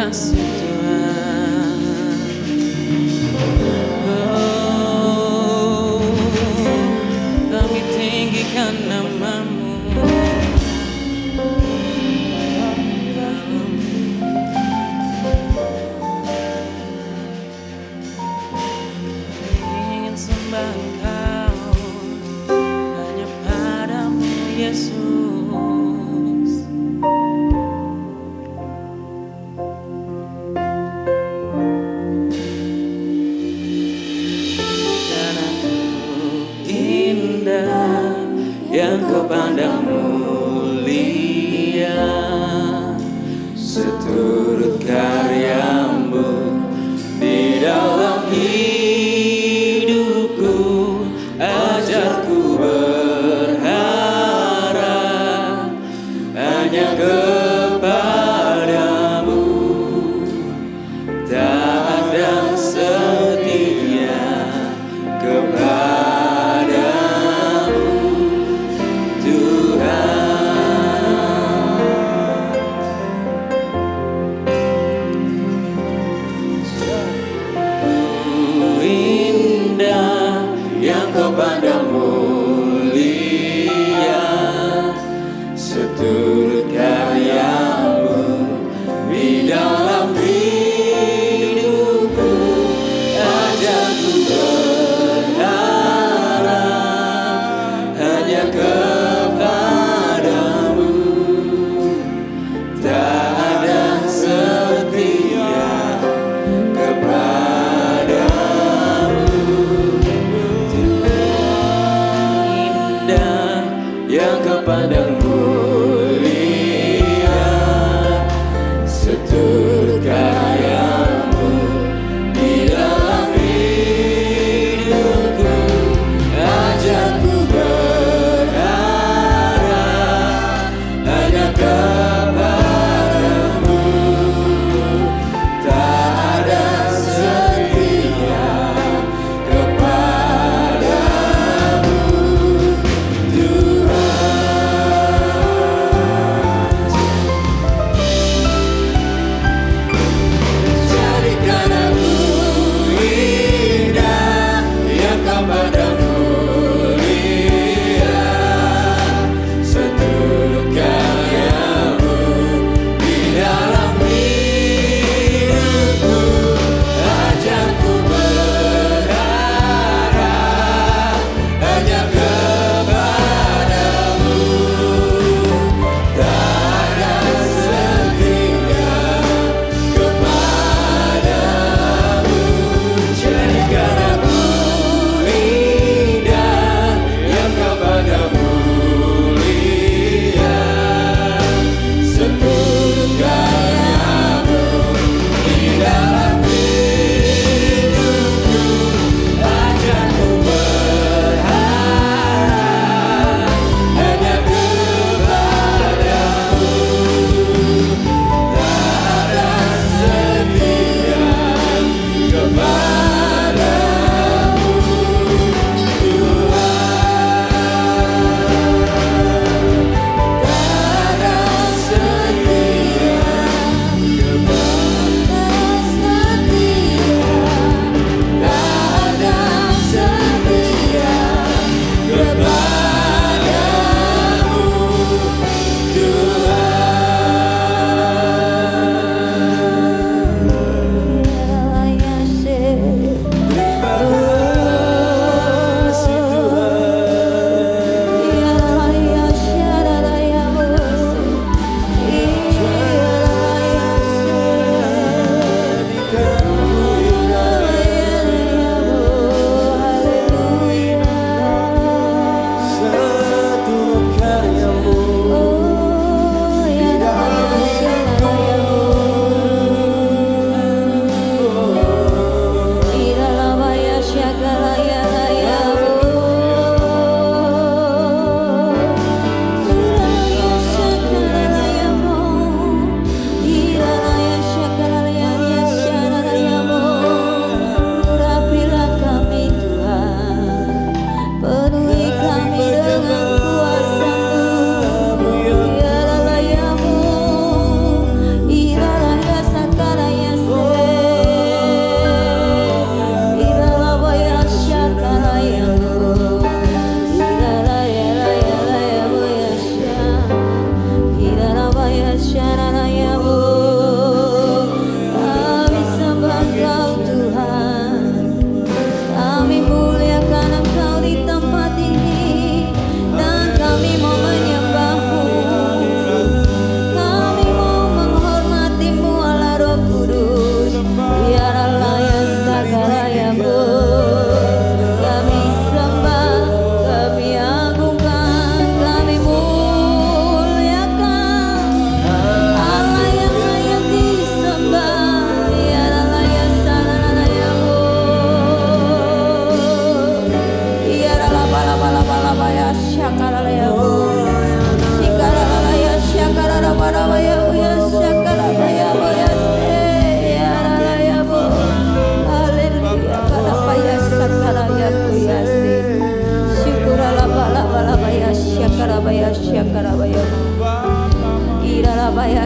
kasih Tuhan. Oh, kami tinggikan namamu. Ingin sembah Engkau, hanya padamu Yesus. Dan aku indah yang kau pandang mulia, seturut karyamu di dalam hidupku. Ajarku berharap hanya kepadamu, taat dan setia kepadamu Tuhan. Indah yang kau pandang mulia, seturut karya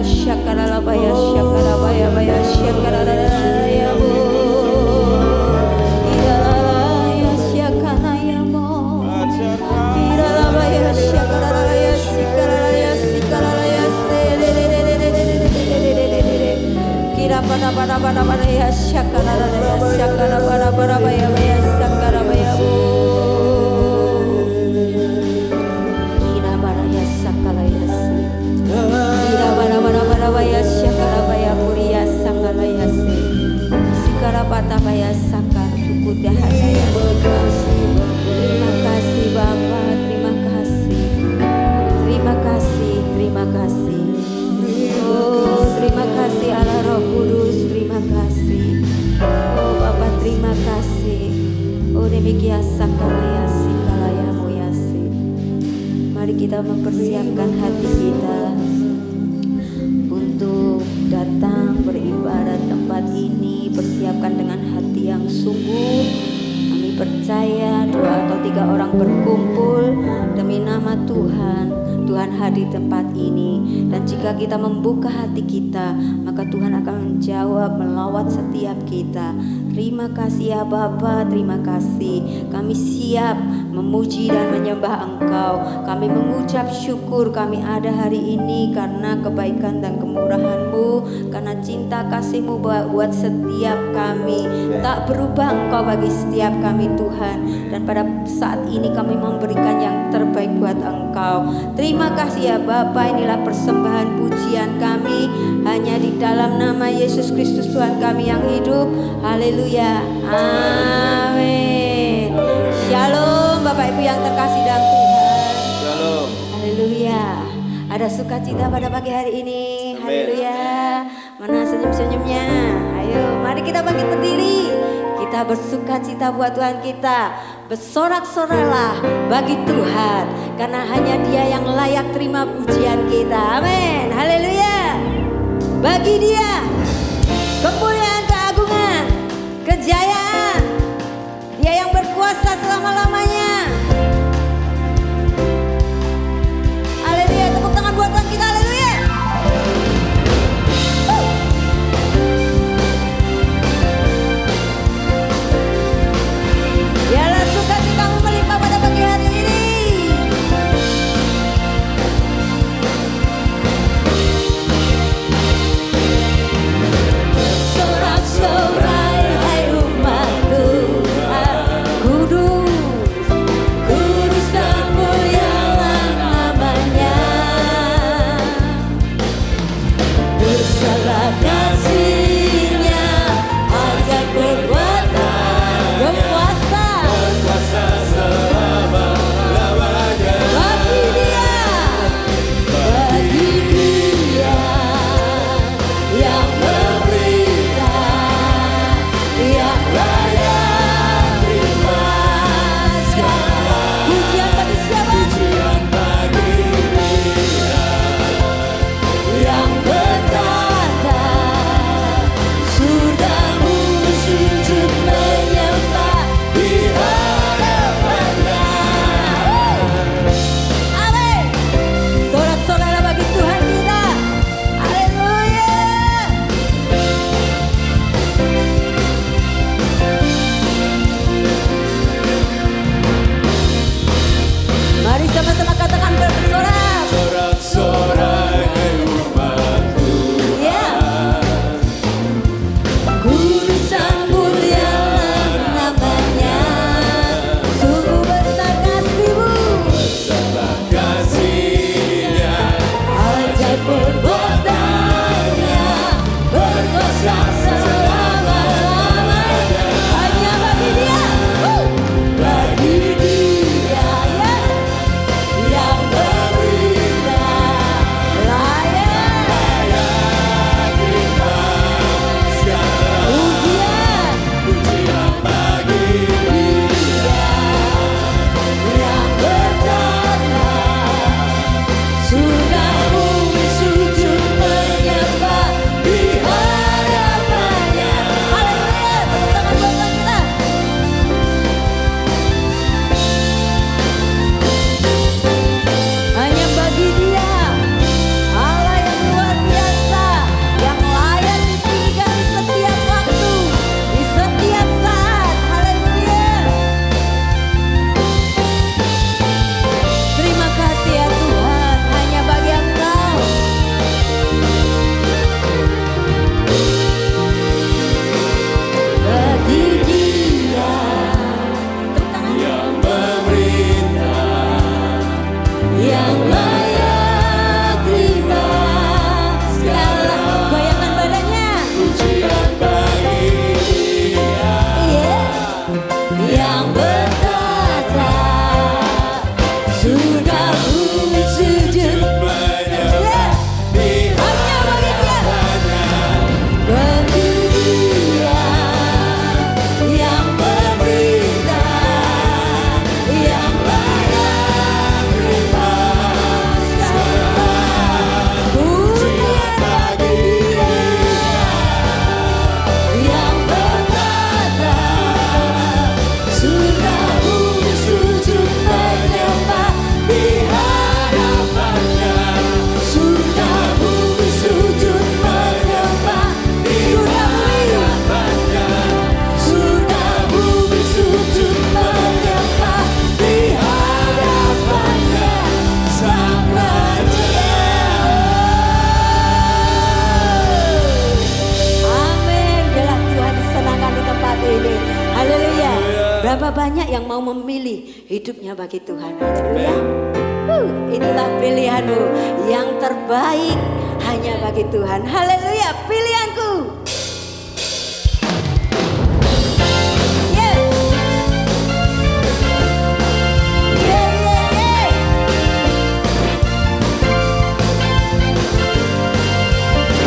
Shakarabaya Shakarabaya Baya Shakaraya Bo Iralaya Shakanaya Mo Iralaya Shakaraya Sikaraya Sikaraya Kira pada ya Shakaraya Shakarabaya Baya Sakarabaya Bo Kira baraya Sakalaya Kira bara Shakarabaya Puria Sangalaya Sikarapata Baya Sakar Suku Dahaya. Terima kasih Bapa, terima kasih. Terima kasih, terima kasih. Oh, terima kasih Allah Roh Kudus, terima kasih. Oh Bapa, terima kasih. Oh demikian sakalaya sikalaya moyasi. Mari kita mempersiapkan hati kita untuk datang beribadat tempat ini. Persiapkan dengan hati yang sungguh. Kami percaya 2 atau 3 orang berkumpul demi nama Tuhan, Tuhan hadir di tempat ini. Dan jika kita membuka hati kita, maka Tuhan akan menjawab, melawat setiap kita. Terima kasih ya Bapa, terima kasih. Kami siap memuji dan menyembah Engkau. Kami mengucap syukur kami ada hari ini karena kebaikan dan kemurahan-Mu, karena cinta kasih-Mu buat setiap kami. Tak berubah Engkau bagi setiap kami Tuhan. Dan pada saat ini kami memberikan yang terbaik buat Engkau. Terima kasih ya Bapa, inilah persembahan pujian kami hanya di dalam nama Yesus Kristus Tuhan kami yang hidup. Haleluya, amin. Shalom Bapak Ibu yang terkasih dalam Tuhan. Shalom. Haleluya. Ada sukacita pada pagi hari ini. Haleluya. Mana senyum-senyumnya? Ayo mari kita bangkit berdiri. Kita bersukacita buat Tuhan kita. Bersorak-soraklah bagi Tuhan, karena hanya Dia yang layak terima pujian kita. Amin. Haleluya. Bagi Dia kemuliaan, keagungan, kejayaan. Dia yang berkuasa selama-lamanya. Haleluya. Tepuk tangan buat Tuhan kita. Haleluya. Biarlah sukacitamu melimpah pada pagi hari ini. Berapa banyak yang mau memilih hidupnya bagi Tuhan? Haleluya. Itulah pilihanmu yang terbaik hanya bagi Tuhan. Haleluya, pilihanku.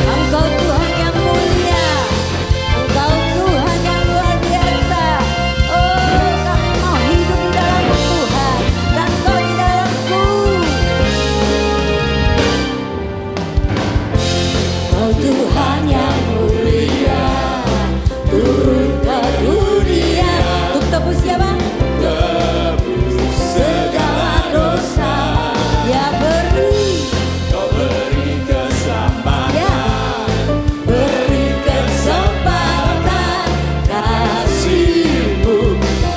Engkau Tuhan yang mulia, Engkau Tuhan yang luar biasa. Oh, kami mau hidup di dalam Tuhan dan Kau di dalamku. Kau Tuhan yang mulia, turun ke dunia untuk tebus siapa? Tebus segala dosa. Ya beri, Kau beri kesempatan, ya beri kesempatan. kasih-Mu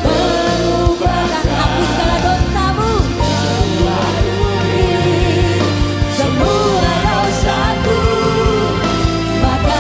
mengubahkan, hapus segala dosamu, semua dosaku, maka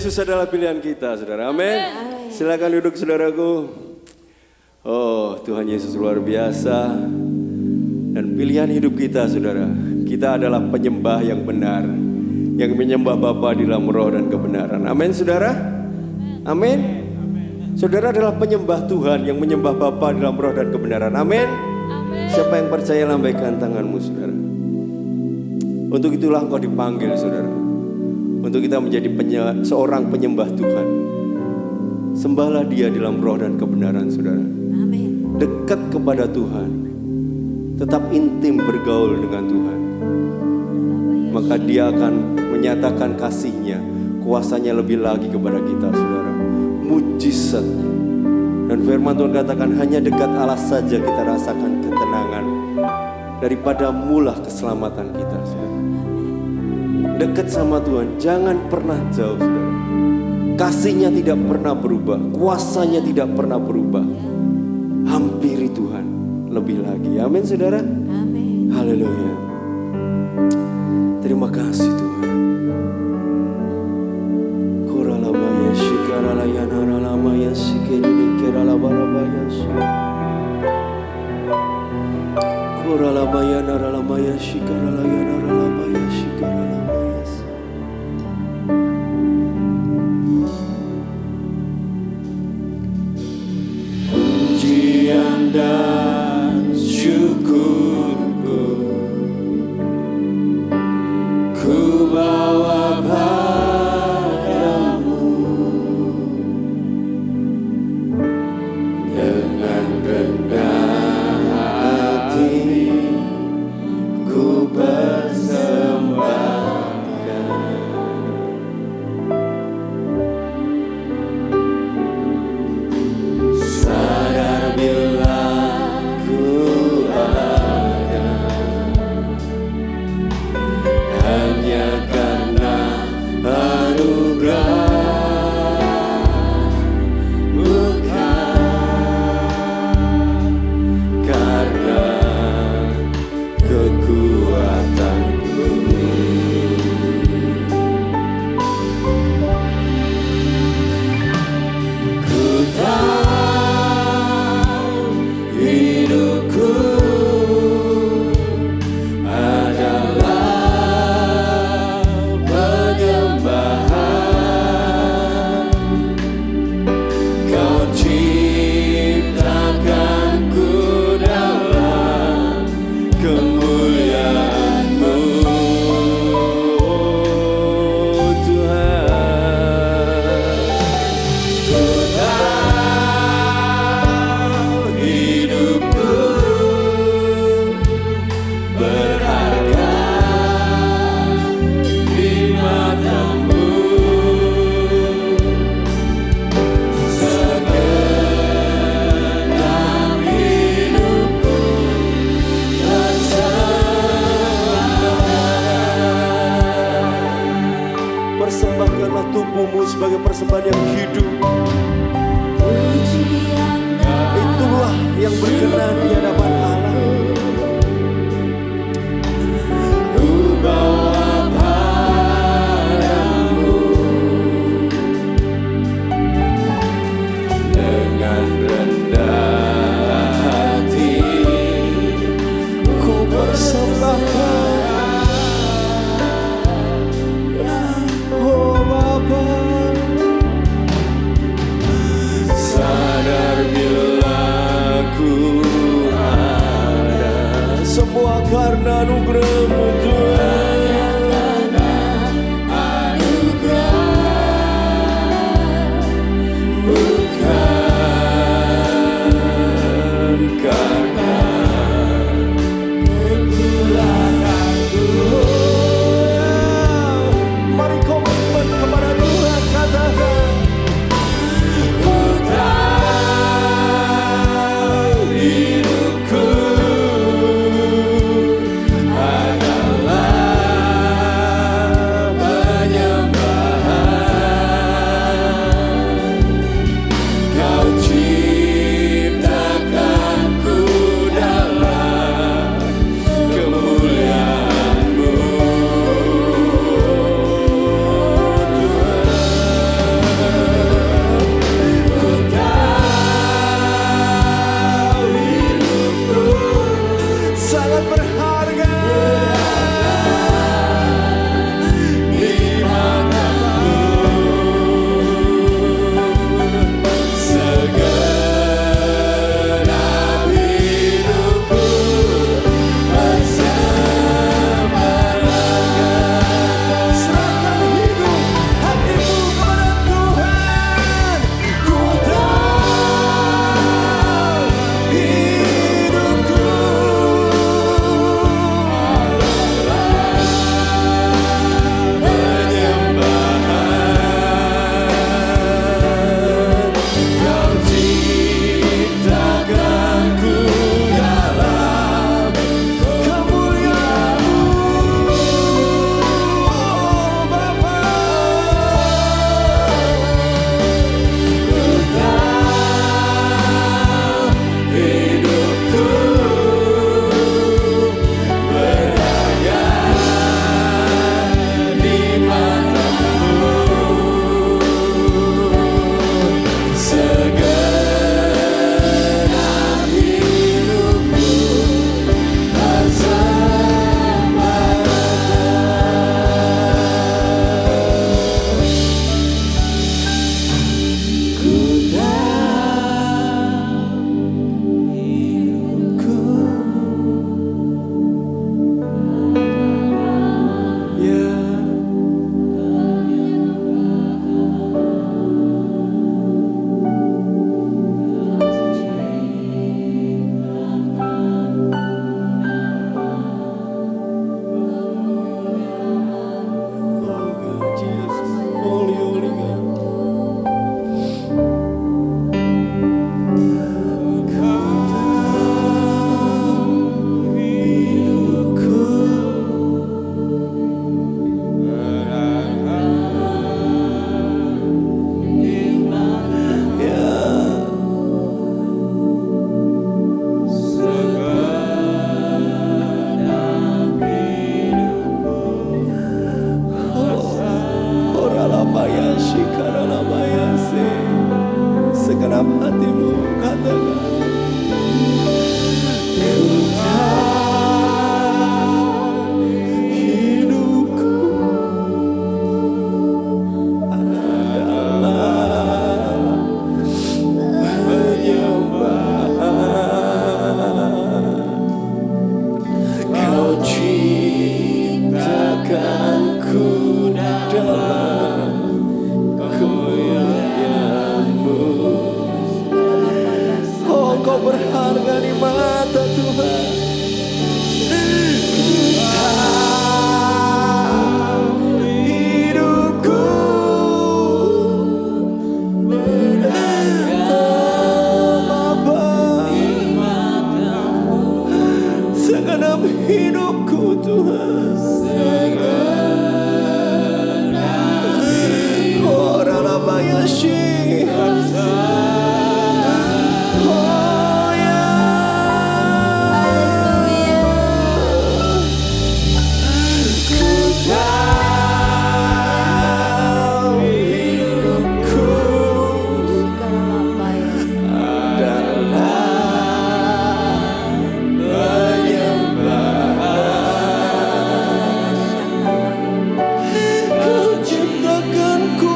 Yesus adalah pilihan kita, saudara. Amin. Silakan duduk, saudaraku. Oh, Tuhan Yesus luar biasa. Dan pilihan hidup kita, saudara. Kita adalah penyembah yang benar, yang menyembah Bapa di dalam roh dan kebenaran. Amin, saudara. Amin. Saudara adalah penyembah Tuhan yang menyembah Bapa di dalam roh dan kebenaran. Amin. Siapa yang percaya, lambaikan tanganmu, saudara. Untuk itulah engkau dipanggil, saudara. Untuk kita menjadi seorang penyembah Tuhan. Sembahlah Dia dalam roh dan kebenaran, saudara. Amin. Dekat kepada Tuhan. Tetap intim bergaul dengan Tuhan. Maka Dia akan menyatakan kasih-Nya, kuasanya lebih lagi kepada kita, saudara. Mujizatnya. Dan firman Tuhan katakan, hanya dekat Allah saja kita rasakan ketenangan. Daripada mulah keselamatan kita, saudara. Dekat sama Tuhan, jangan pernah jauh, saudara. Kasih-Nya tidak pernah berubah, kuasanya tidak pernah berubah. Hampiri Tuhan lebih lagi. Amin, saudara. Amin. Haleluya. Terima kasih Tuhan. Koralabaya shikaralaya naralamaya sikeni keralabarabaya. Koralabaya naralamaya shikaralaya naralamaya shikaralabaya. Pujian dan syukurku ku bawa padamu, dengan rendah hati ku persembahkan. Sadar bila ku ada hanya karena anugerah, bukan karena kekuatanku. Ku tahu hidupku adalah penyembahan. Kau ciptakanku dalam kemuliaan-Mu, Tuhan. Ku tahu hidupku berharga di mata-Mu. Segenap hidupku bersembah. Persembahkanlah tubuhmu sebagai persembahan yang hidup. Pujian dan Itulah yang berkenan di hadapan Allah. Ku bawa padamu, dengan rendah hati Ku persembahkan, oh Bapa. sadar bila ku ada dalam hatimu, katakan hidupku adalah penyembahan. Kau ciptakanku dalam kemuliaan-Mu. Oh, Kau berharga di mata Tuhan. Hidupku Bapa, segenap hidupku Tuhan. Oh, Ralabayashi. Oh ya, ku tahu hidupku adalah penyembahan. Kau ciptakanku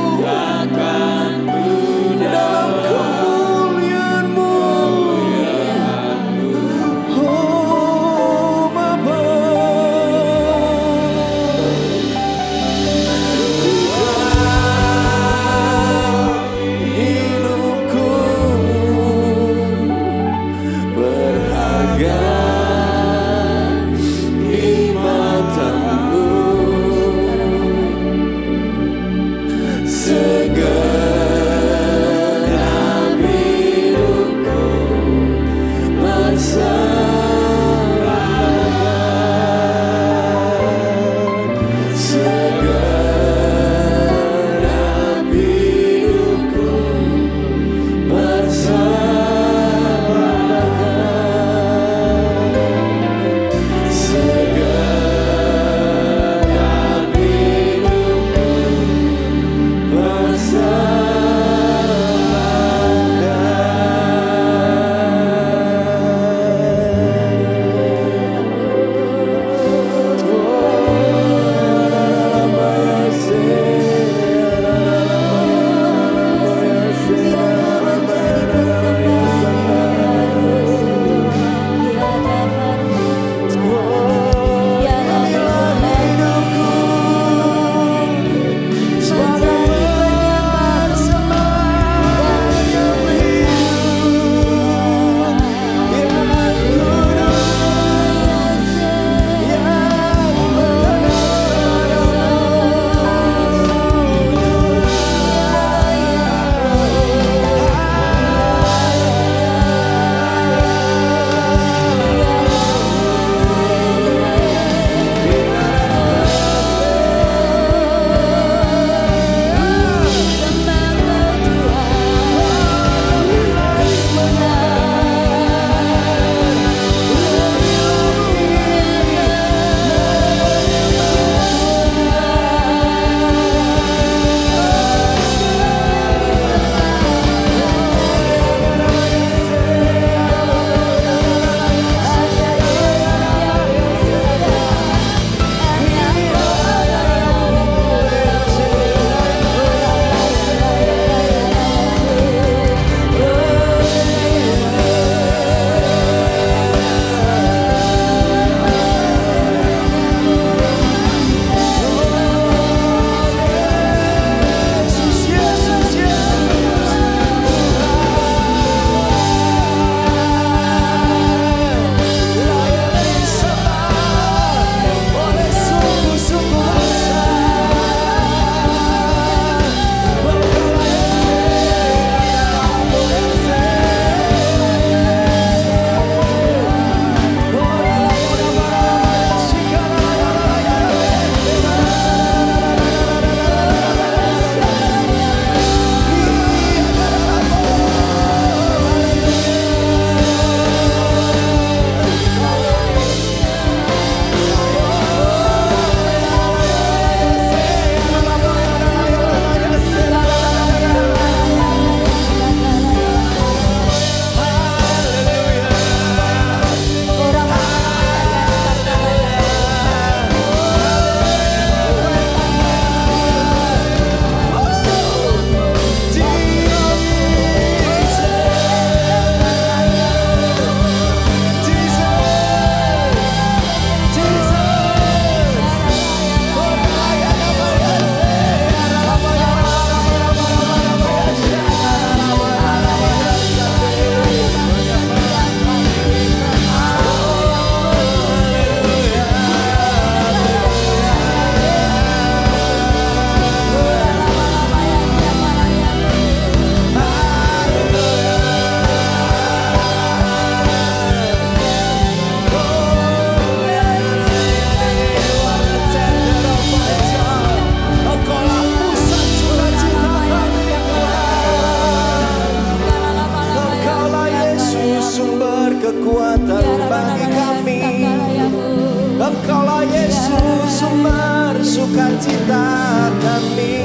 sukacita kami.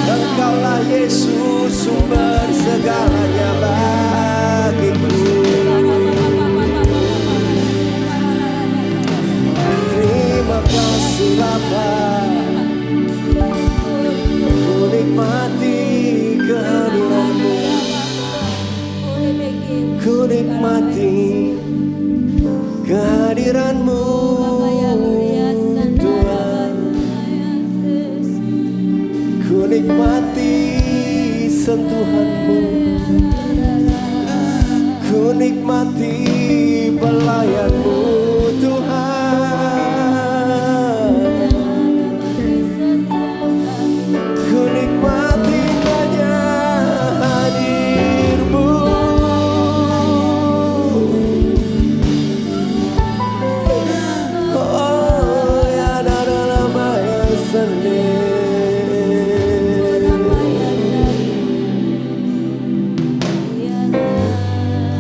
Engkaulah Yesus sumber segalanya bagiku. Terima kasih Bapa, ku nikmati kehadiran-Mu, ku nikmati kehadiran-Mu Tuhan. Ku nikmati sentuhan-Mu, ku nikmati pelayan-Mu Tuhan. Ku nikmati banyak hadir-Mu. Oh ya dalam ayat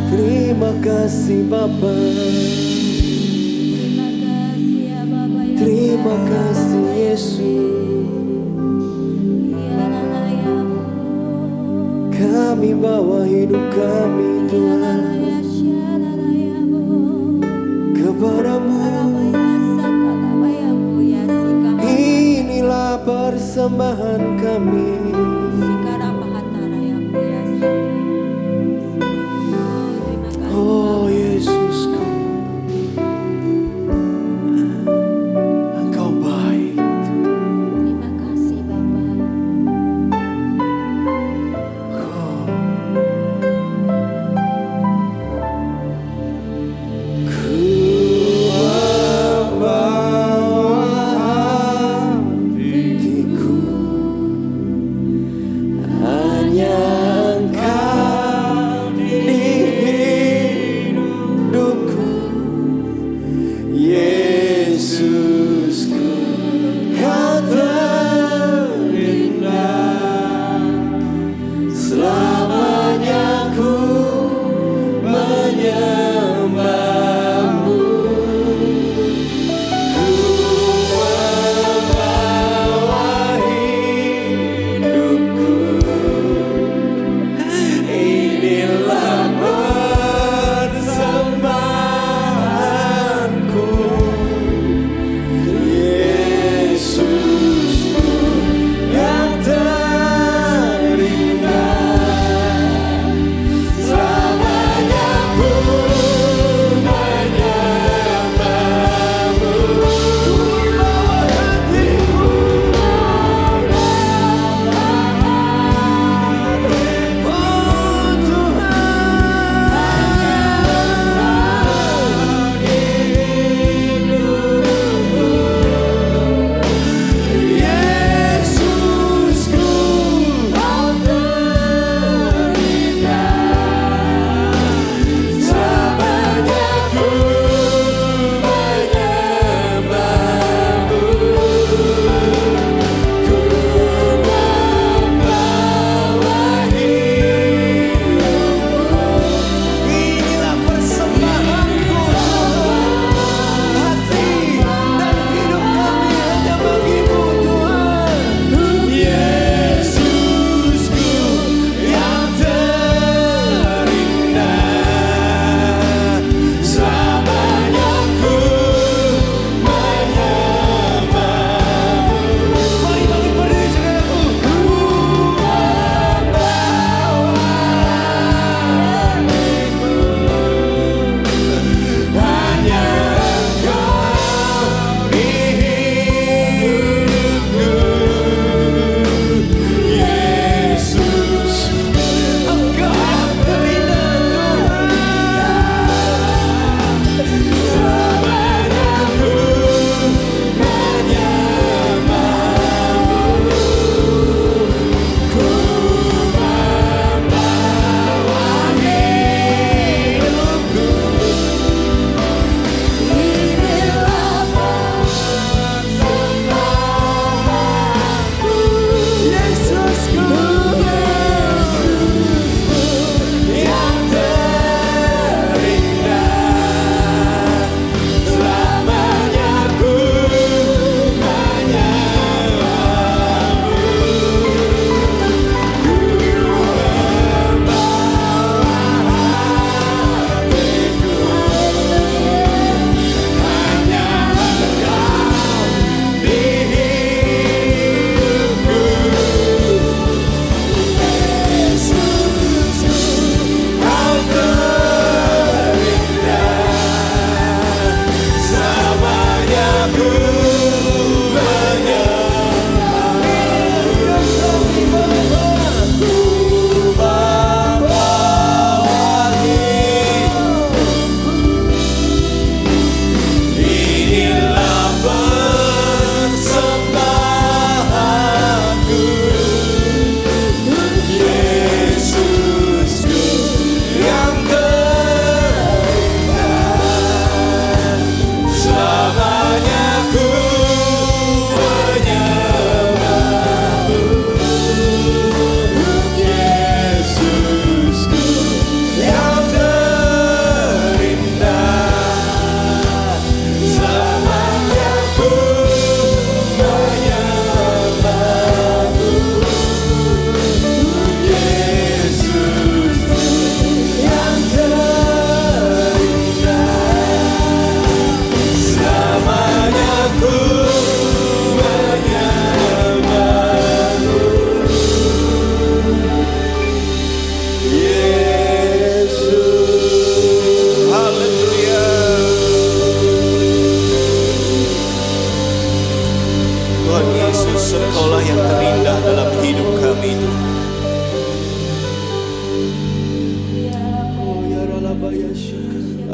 Terima kasih Bapa, terima kasih Yesus. Kami bawa hidup kami Tuhan kepadamu. Inilah persembahan kami. Oh Yesusku, Engkau baik. Terima kasih Bapa. Ku membawa hatiku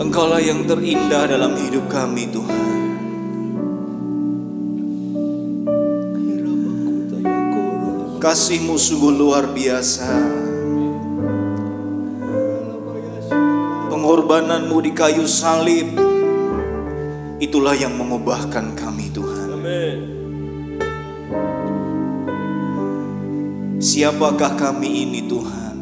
Engkaulah yang terindah dalam hidup kami Tuhan. Kasih-Mu sungguh luar biasa. Pengorbanan-Mu di kayu salib, itulah yang mengubahkan kami Tuhan. Siapakah kami ini Tuhan?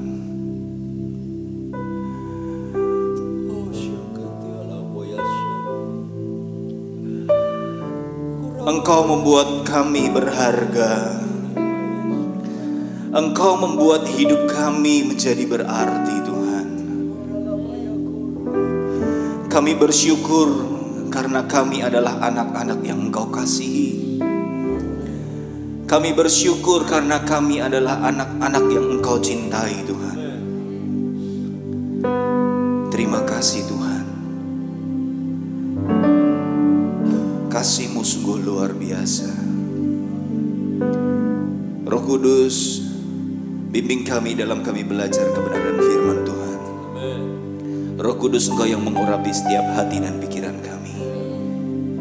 Engkau membuat kami berharga. Engkau membuat hidup kami menjadi berarti Tuhan. Kami bersyukur karena kami adalah anak-anak yang Engkau kasihi. Kami bersyukur karena kami adalah anak-anak yang Engkau cintai Tuhan. Terima kasih Tuhan. Kasih-Mu sungguh luar biasa. Roh Kudus, bimbing kami dalam kami belajar kebenaran firman Tuhan. Roh Kudus, Engkau yang mengurapi setiap hati dan pikiran kami.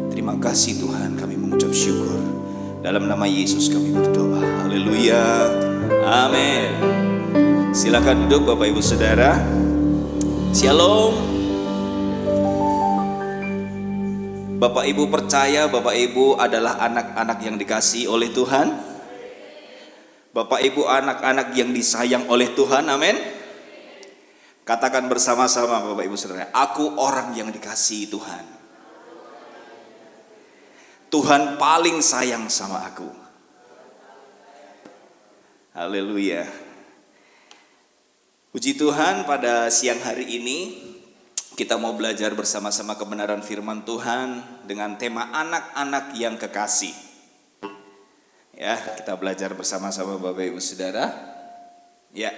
Terima kasih Tuhan, kami mengucap syukur. Dalam nama Yesus kami berdoa. Haleluya. Amin. Silakan duduk Bapak Ibu Saudara. Shalom. Bapak Ibu percaya Bapak Ibu adalah anak-anak yang dikasihi oleh Tuhan? Bapak Ibu anak-anak yang disayang oleh Tuhan, amin. Katakan bersama-sama Bapak Ibu Saudara, aku orang yang dikasihi Tuhan. Tuhan paling sayang sama aku. Haleluya. Puji Tuhan, pada siang hari ini kita mau belajar bersama-sama kebenaran firman Tuhan dengan tema anak-anak yang kekasih. Ya, kita belajar bersama-sama Bapak Ibu Saudara. Ya.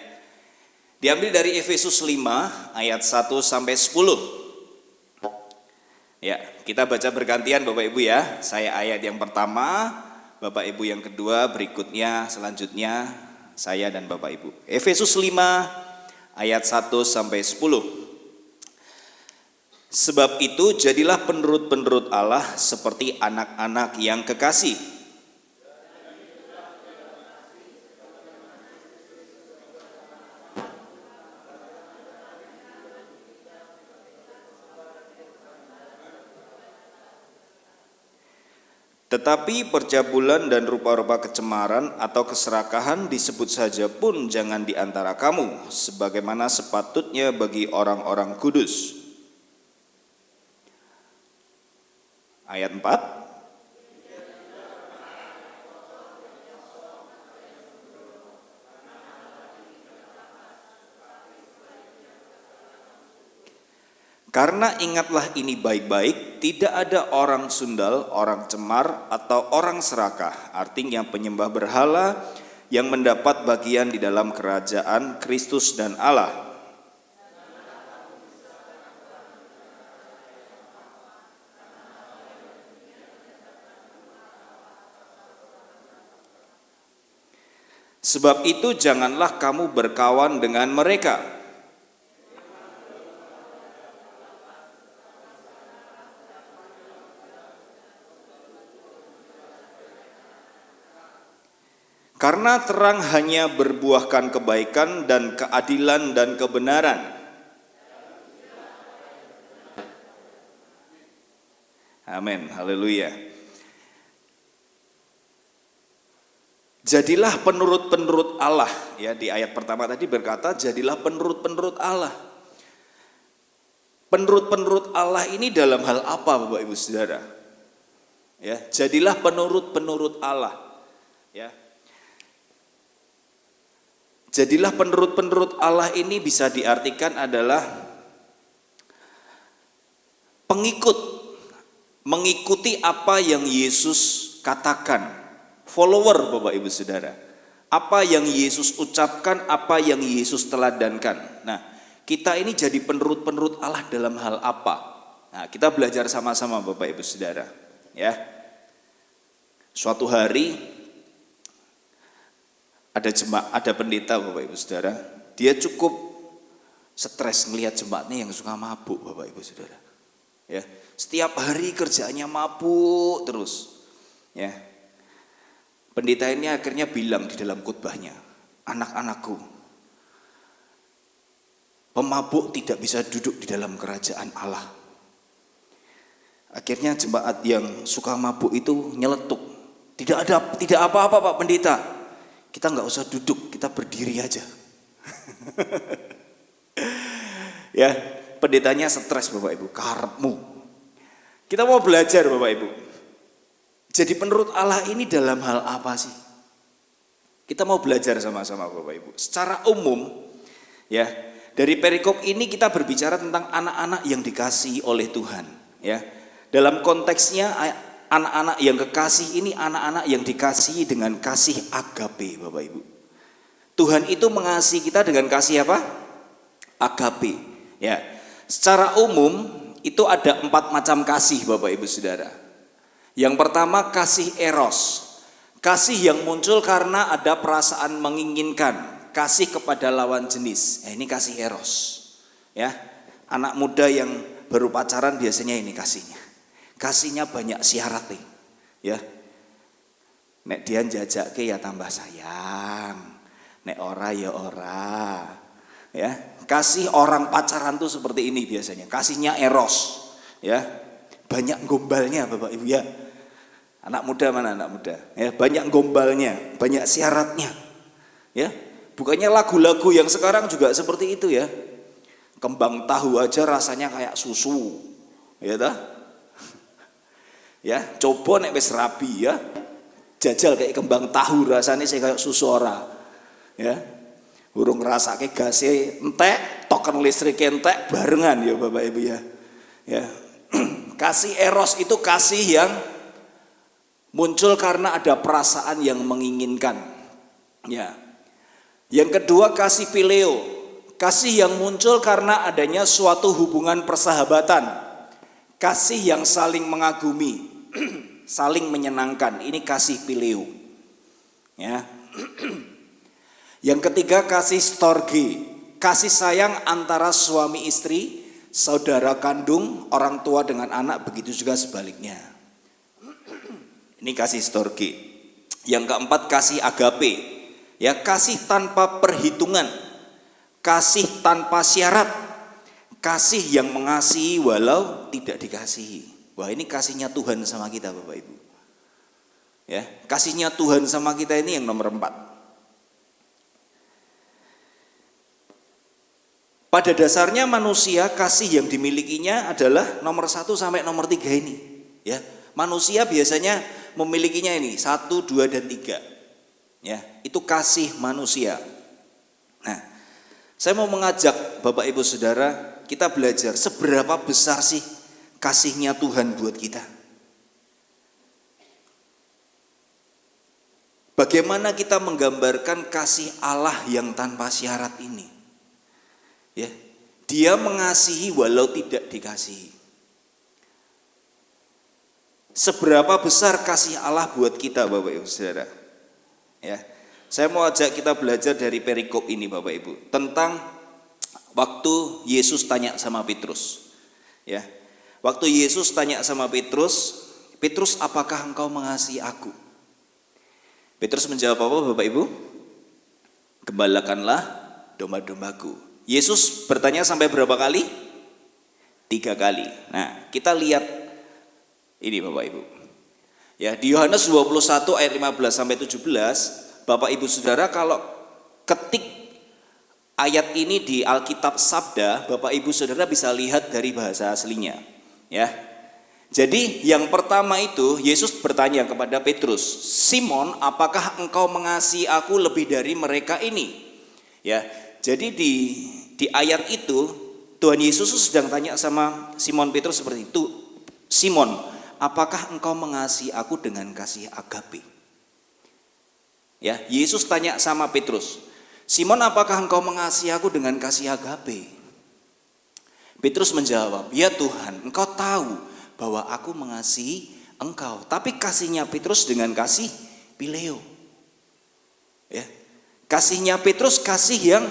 Diambil dari Efesus 5 ayat 1 sampai 10. Ya, kita baca bergantian Bapak Ibu ya. Saya ayat yang pertama, Bapak Ibu yang kedua, berikutnya selanjutnya saya dan Bapak Ibu. Efesus 5 ayat 1 sampai 10. Sebab itu jadilah penerus-penerus Allah seperti anak-anak yang kekasih. Tetapi percabulan dan rupa-rupa kecemaran atau keserakahan disebut saja pun jangan di antara kamu, sebagaimana sepatutnya bagi orang-orang kudus. Ayat 4. Karena ingatlah ini baik-baik, tidak ada orang sundal, orang cemar, atau orang serakah, artinya penyembah berhala, yang mendapat bagian di dalam kerajaan Kristus dan Allah. Sebab itu janganlah kamu berkawan dengan mereka. Karena terang hanya berbuahkan kebaikan dan keadilan dan kebenaran. Amin, haleluya. Jadilah penurut-penurut Allah. Ya, di ayat pertama tadi berkata, jadilah penurut-penurut Allah. Penurut-penurut Allah ini dalam hal apa Bapak Ibu Saudara? Ya, jadilah penurut-penurut Allah. Ya. Jadilah penurut-penurut Allah ini bisa diartikan adalah pengikut, mengikuti apa yang Yesus katakan, follower Bapak Ibu Saudara. Apa yang Yesus ucapkan, apa yang Yesus teladankan. Nah, kita ini jadi penurut-penurut Allah dalam hal apa? Nah, kita belajar sama-sama Bapak Ibu Saudara. Ya, suatu hari ada pendeta Bapak Ibu Saudara, dia cukup stres ngelihat jemaatnya yang suka mabuk, Bapak Ibu Saudara. Ya, setiap hari kerjaannya mabuk terus. Ya. Pendeta ini akhirnya bilang di dalam khotbahnya, anak-anakku, pemabuk tidak bisa duduk di dalam kerajaan Allah. Akhirnya jemaat yang suka mabuk itu nyeletuk. Tidak apa-apa Pak Pendeta. Kita nggak usah duduk, kita berdiri aja. Ya, pendetanya stres Bapak Ibu, karepmu. Kita mau belajar Bapak Ibu. Jadi menurut Allah ini dalam hal apa sih? Kita mau belajar sama-sama Bapak Ibu. Secara umum, ya, dari perikop ini kita berbicara tentang anak-anak yang dikasihi oleh Tuhan. Ya, dalam konteksnya anak-anak yang kekasih ini anak-anak yang dikasihi dengan kasih agape Bapak Ibu. Tuhan itu mengasihi kita dengan kasih apa? Agape. Ya, secara umum itu ada 4 macam kasih Bapak Ibu Saudara. Yang pertama kasih eros. Kasih yang muncul karena ada perasaan menginginkan, kasih kepada lawan jenis. Ini kasih eros. Ya. Anak muda yang baru pacaran biasanya ini kasihnya. Kasihnya banyak syarat nih. Ya. Nek dian jajake ya tambah sayang. Nek ora ya ora. Ya. Kasih orang pacaran tuh seperti ini biasanya. Kasihnya eros. Ya. Banyak gombalnya Bapak Ibu ya. Anak muda mana anak muda? Ya, banyak gombalnya, banyak syaratnya. Ya. Bukannya lagu-lagu yang sekarang juga seperti itu ya. Kembang tahu aja rasanya kayak susu. Ya toh? Ya, coba nek wis rabi ya. Jajal kayak kembang tahu rasanya saya kayak susu ora. Ya. Urung ngrasake gase entek, token listrik entek barengan ya Bapak Ibu ya. Ya. Kasih eros itu kasih yang muncul karena ada perasaan yang menginginkan. Ya. Yang kedua kasih phileo. Kasih yang muncul karena adanya suatu hubungan persahabatan. Kasih yang saling mengagumi, saling menyenangkan. Ini kasih phileo. Ya. Yang ketiga kasih storge. Kasih sayang antara suami istri, saudara kandung, orang tua dengan anak, begitu juga sebaliknya. Ini kasih storge. Yang keempat kasih agape. Ya, kasih tanpa perhitungan. Kasih tanpa syarat. Kasih yang mengasihi walau tidak dikasihi. Wah, ini kasihnya Tuhan sama kita Bapak Ibu. Ya, kasihnya Tuhan sama kita ini yang nomor 4. Pada dasarnya manusia kasih yang dimilikinya adalah nomor 1 sampai nomor 3 ini. Ya, manusia biasanya memilikinya ini 1, 2, dan 3. Ya, itu kasih manusia. Nah, saya mau mengajak Bapak Ibu Saudara kita belajar seberapa besar sih kasihnya Tuhan buat kita. Bagaimana kita menggambarkan kasih Allah yang tanpa syarat ini? Ya, Dia mengasihi walau tidak dikasihi. Seberapa besar kasih Allah buat kita Bapak Ibu Saudara? Ya, saya mau ajak kita belajar dari perikop ini Bapak Ibu tentang waktu Yesus tanya sama Petrus. Ya, waktu Yesus tanya sama Petrus, Petrus apakah engkau mengasihi aku? Petrus menjawab apa Bapak Ibu? Gembalakanlah domba-dombaku. Yesus bertanya sampai berapa kali? 3 kali. Nah, kita lihat ini Bapak Ibu. Ya, di Yohanes 21 ayat 15 sampai 17, Bapak Ibu Saudara kalau ketik ayat ini di Alkitab Sabda, Bapak Ibu Saudara bisa lihat dari bahasa aslinya. Ya. Jadi yang pertama itu Yesus bertanya kepada Petrus, "Simon, apakah engkau mengasihi aku lebih dari mereka ini?" Ya. Jadi di ayat itu Tuhan Yesus sedang tanya sama Simon Petrus seperti itu. "Simon, apakah engkau mengasihi aku dengan kasih agape?" Ya, Yesus tanya sama Petrus, "Simon, apakah engkau mengasihi aku dengan kasih agape?" Petrus menjawab, "Ya Tuhan, engkau tahu bahwa aku mengasihi engkau." Tapi kasihnya Petrus dengan kasih phileo. Ya. Kasihnya Petrus kasih yang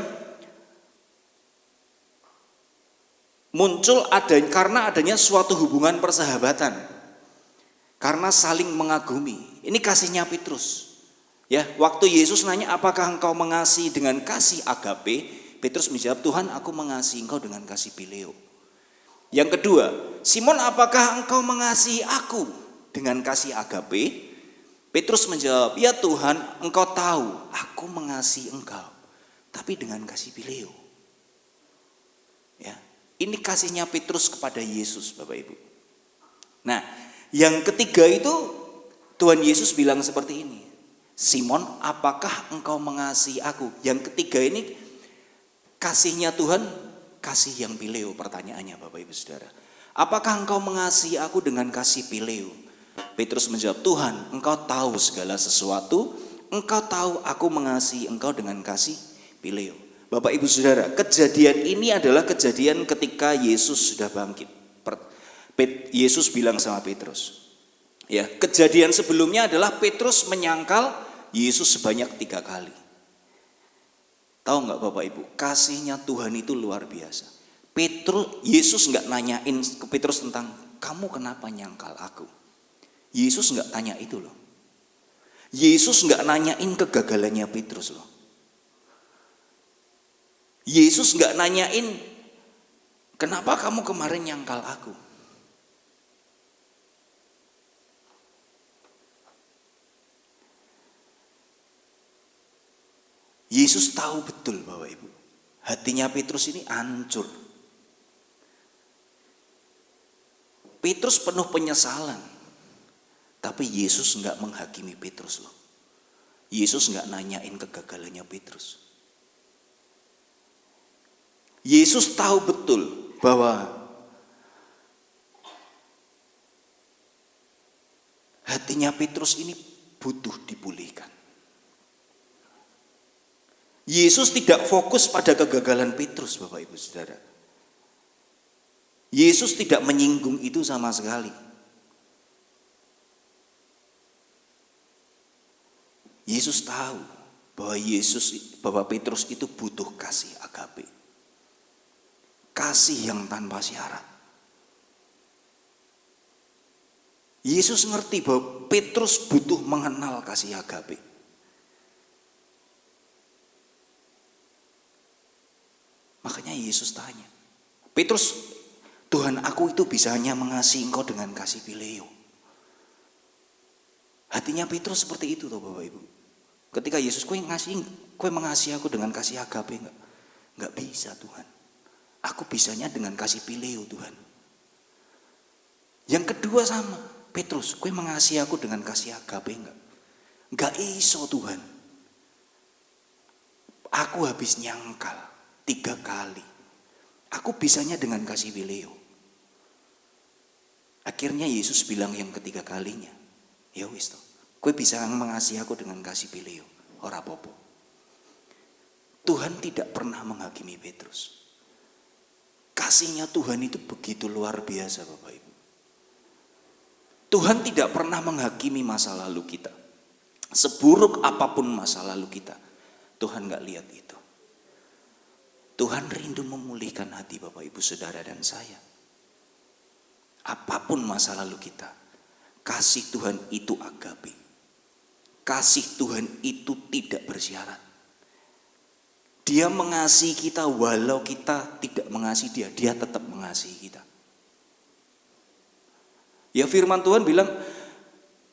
muncul karena adanya suatu hubungan persahabatan, karena saling mengagumi. Ini kasihnya Petrus. Ya, waktu Yesus nanya, apakah engkau mengasihi dengan kasih agape? Petrus menjawab, Tuhan, aku mengasihi engkau dengan kasih phileo. Yang kedua, Simon, apakah engkau mengasihi aku dengan kasih agape? Petrus menjawab, ya Tuhan, engkau tahu aku mengasihi engkau, tapi dengan kasih phileo. Ya, ini kasihnya Petrus kepada Yesus, Bapak Ibu. Nah, yang ketiga itu Tuhan Yesus bilang seperti ini, Simon, apakah engkau mengasihi aku? Yang ketiga ini kasihnya Tuhan, kasih yang phileo. Pertanyaannya Bapak Ibu Saudara, apakah engkau mengasihi aku dengan kasih phileo? Petrus menjawab, Tuhan, engkau tahu segala sesuatu, engkau tahu aku mengasihi engkau dengan kasih phileo. Bapak Ibu Saudara, kejadian ini adalah kejadian ketika Yesus sudah bangkit. Yesus bilang sama Petrus, ya, kejadian sebelumnya adalah Petrus menyangkal Yesus sebanyak 3 kali. Tahu nggak Bapak Ibu, kasihnya Tuhan itu luar biasa. Yesus nggak nanyain ke Petrus tentang kamu kenapa nyangkal aku. Yesus nggak tanya itu loh. Yesus nggak nanyain kegagalannya Petrus loh. Yesus nggak nanyain kenapa kamu kemarin nyangkal aku. Yesus tahu betul Bapak Ibu, hatinya Petrus ini hancur. Petrus penuh penyesalan, tapi Yesus nggak menghakimi Petrus loh. Yesus nggak nanyain kegagalannya Petrus. Yesus tahu betul bahwa hatinya Petrus ini butuh dipulihkan. Yesus tidak fokus pada kegagalan Petrus, Bapak Ibu Saudara. Yesus tidak menyinggung itu sama sekali. Yesus tahu bahwa Petrus itu butuh kasih agape. Kasih yang tanpa syarat. Yesus ngerti bahwa Petrus butuh mengenal kasih agape. Makanya Yesus tanya, Petrus, Tuhan, aku itu bisa hanya mengasihi engkau dengan kasih phileo. Hatinya Petrus seperti itu toh Bapak Ibu. Ketika Yesus, kowe mengasihi aku dengan kasih agape enggak? Enggak bisa Tuhan. Aku bisanya dengan kasih phileo Tuhan. Yang kedua sama, Petrus, kowe mengasihi aku dengan kasih agape enggak? Enggak iso Tuhan. Aku habis nyangkal 3 kali. Aku bisanya dengan kasih phileo. Akhirnya Yesus bilang yang ketiga kalinya, ya wis toh, kowe bisa mengasihi aku dengan kasih phileo, ora apa-apa. Tuhan tidak pernah menghakimi Petrus. Kasihnya Tuhan itu begitu luar biasa Bapak Ibu. Tuhan tidak pernah menghakimi masa lalu kita. Seburuk apapun masa lalu kita, Tuhan gak lihat itu. Tuhan rindu memulihkan hati Bapak Ibu Saudara dan saya. Apapun masa lalu kita, kasih Tuhan itu agape. Kasih Tuhan itu tidak bersyarat. Dia mengasihi kita walau kita tidak mengasihi dia, dia tetap mengasihi kita. Ya firman Tuhan bilang,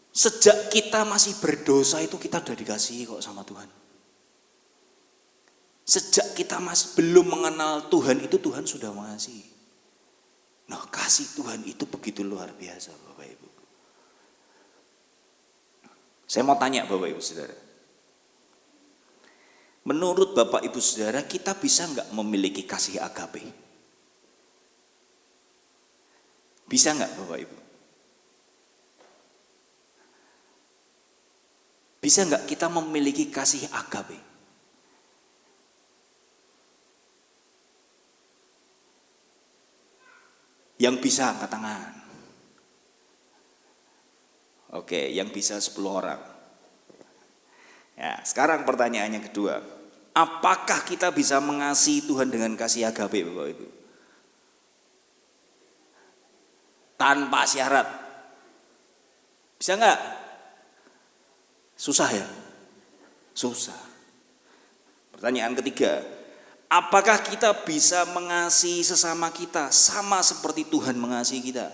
sejak kita masih berdosa itu kita sudah dikasihi kok sama Tuhan. Sejak kita masih belum mengenal Tuhan itu Tuhan sudah mengasihi. Nah kasih Tuhan itu begitu luar biasa Bapak Ibu. Saya mau tanya Bapak Ibu Saudara. Menurut Bapak Ibu Saudara, kita bisa nggak memiliki kasih agape? Bisa nggak Bapak Ibu? Bisa nggak kita memiliki kasih agape? Yang bisa angkat tangan. Oke, yang bisa 10 orang. Ya, sekarang pertanyaannya kedua. Apakah kita bisa mengasihi Tuhan dengan kasih agape Bapak Ibu? tanpa syarat. Bisa nggak? Susah ya? Susah. Pertanyaan ketiga, apakah kita bisa mengasihi sesama kita sama seperti Tuhan mengasihi kita?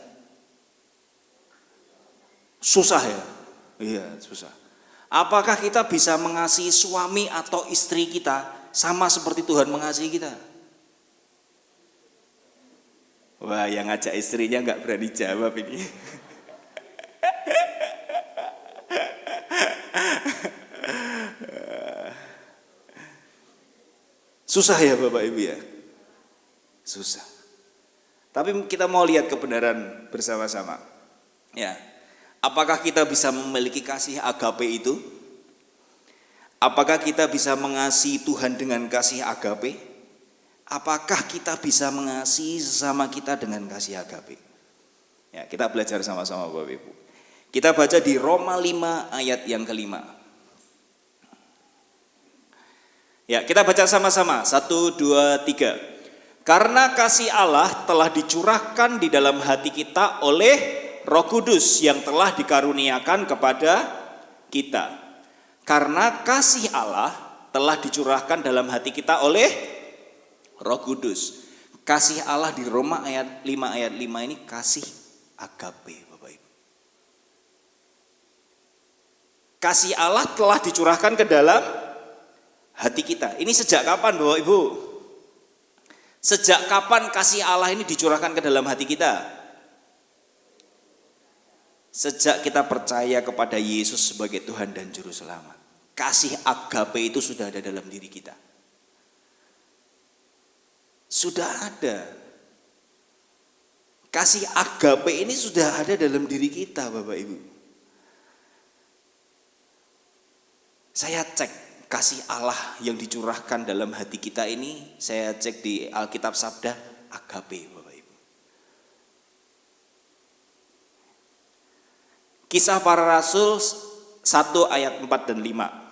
Susah ya? Iya, susah. Apakah kita bisa mengasihi suami atau istri kita sama seperti Tuhan mengasihi kita? Wah, yang ngajak istrinya nggak berani jawab ini. Susah ya Bapak Ibu ya? Susah. Tapi kita mau lihat kebenaran bersama-sama. Ya. Apakah kita bisa memiliki kasih agape itu? Apakah kita bisa mengasihi Tuhan dengan kasih agape? Apakah kita bisa mengasihi sesama kita dengan kasih agape? Ya, kita belajar sama-sama Bapak Ibu. Kita baca di Roma 5 ayat yang kelima. Ya, kita baca sama-sama. 1, 2, 3. Karena kasih Allah telah dicurahkan di dalam hati kita oleh Roh Kudus yang telah dikaruniakan kepada kita. Karena kasih Allah telah dicurahkan dalam hati kita oleh Roh Kudus. Kasih Allah di Roma ayat 5 ini kasih agape, Bapak Ibu. Kasih Allah telah dicurahkan ke dalam hati kita. Ini sejak kapan Bapak Ibu? Sejak kapan kasih Allah ini dicurahkan ke dalam hati kita? Sejak kita percaya kepada Yesus sebagai Tuhan dan Juru Selamat. Kasih agape itu sudah ada dalam diri kita. Sudah ada. Kasih agape ini sudah ada dalam diri kita Bapak Ibu. Saya cek kasih Allah yang dicurahkan dalam hati kita ini, saya cek di Alkitab Sabda, agape Bapak Ibu. Kisah Para Rasul 1 ayat 4 dan 5.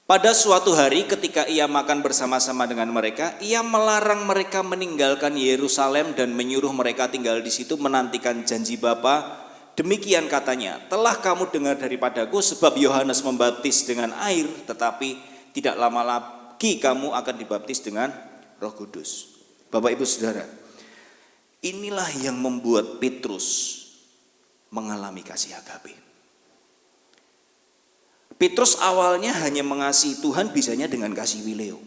Pada suatu hari ketika ia makan bersama-sama dengan mereka, ia melarang mereka meninggalkan Yerusalem dan menyuruh mereka tinggal di situ menantikan janji Bapa. Demikian katanya, telah kamu dengar daripadaku sebab Yohanes membaptis dengan air, tetapi tidak lama lagi kamu akan dibaptis dengan Roh Kudus. Bapak Ibu Saudara, inilah yang membuat Petrus mengalami kasih agape. Petrus awalnya hanya mengasihi Tuhan bisanya dengan kasih wileo.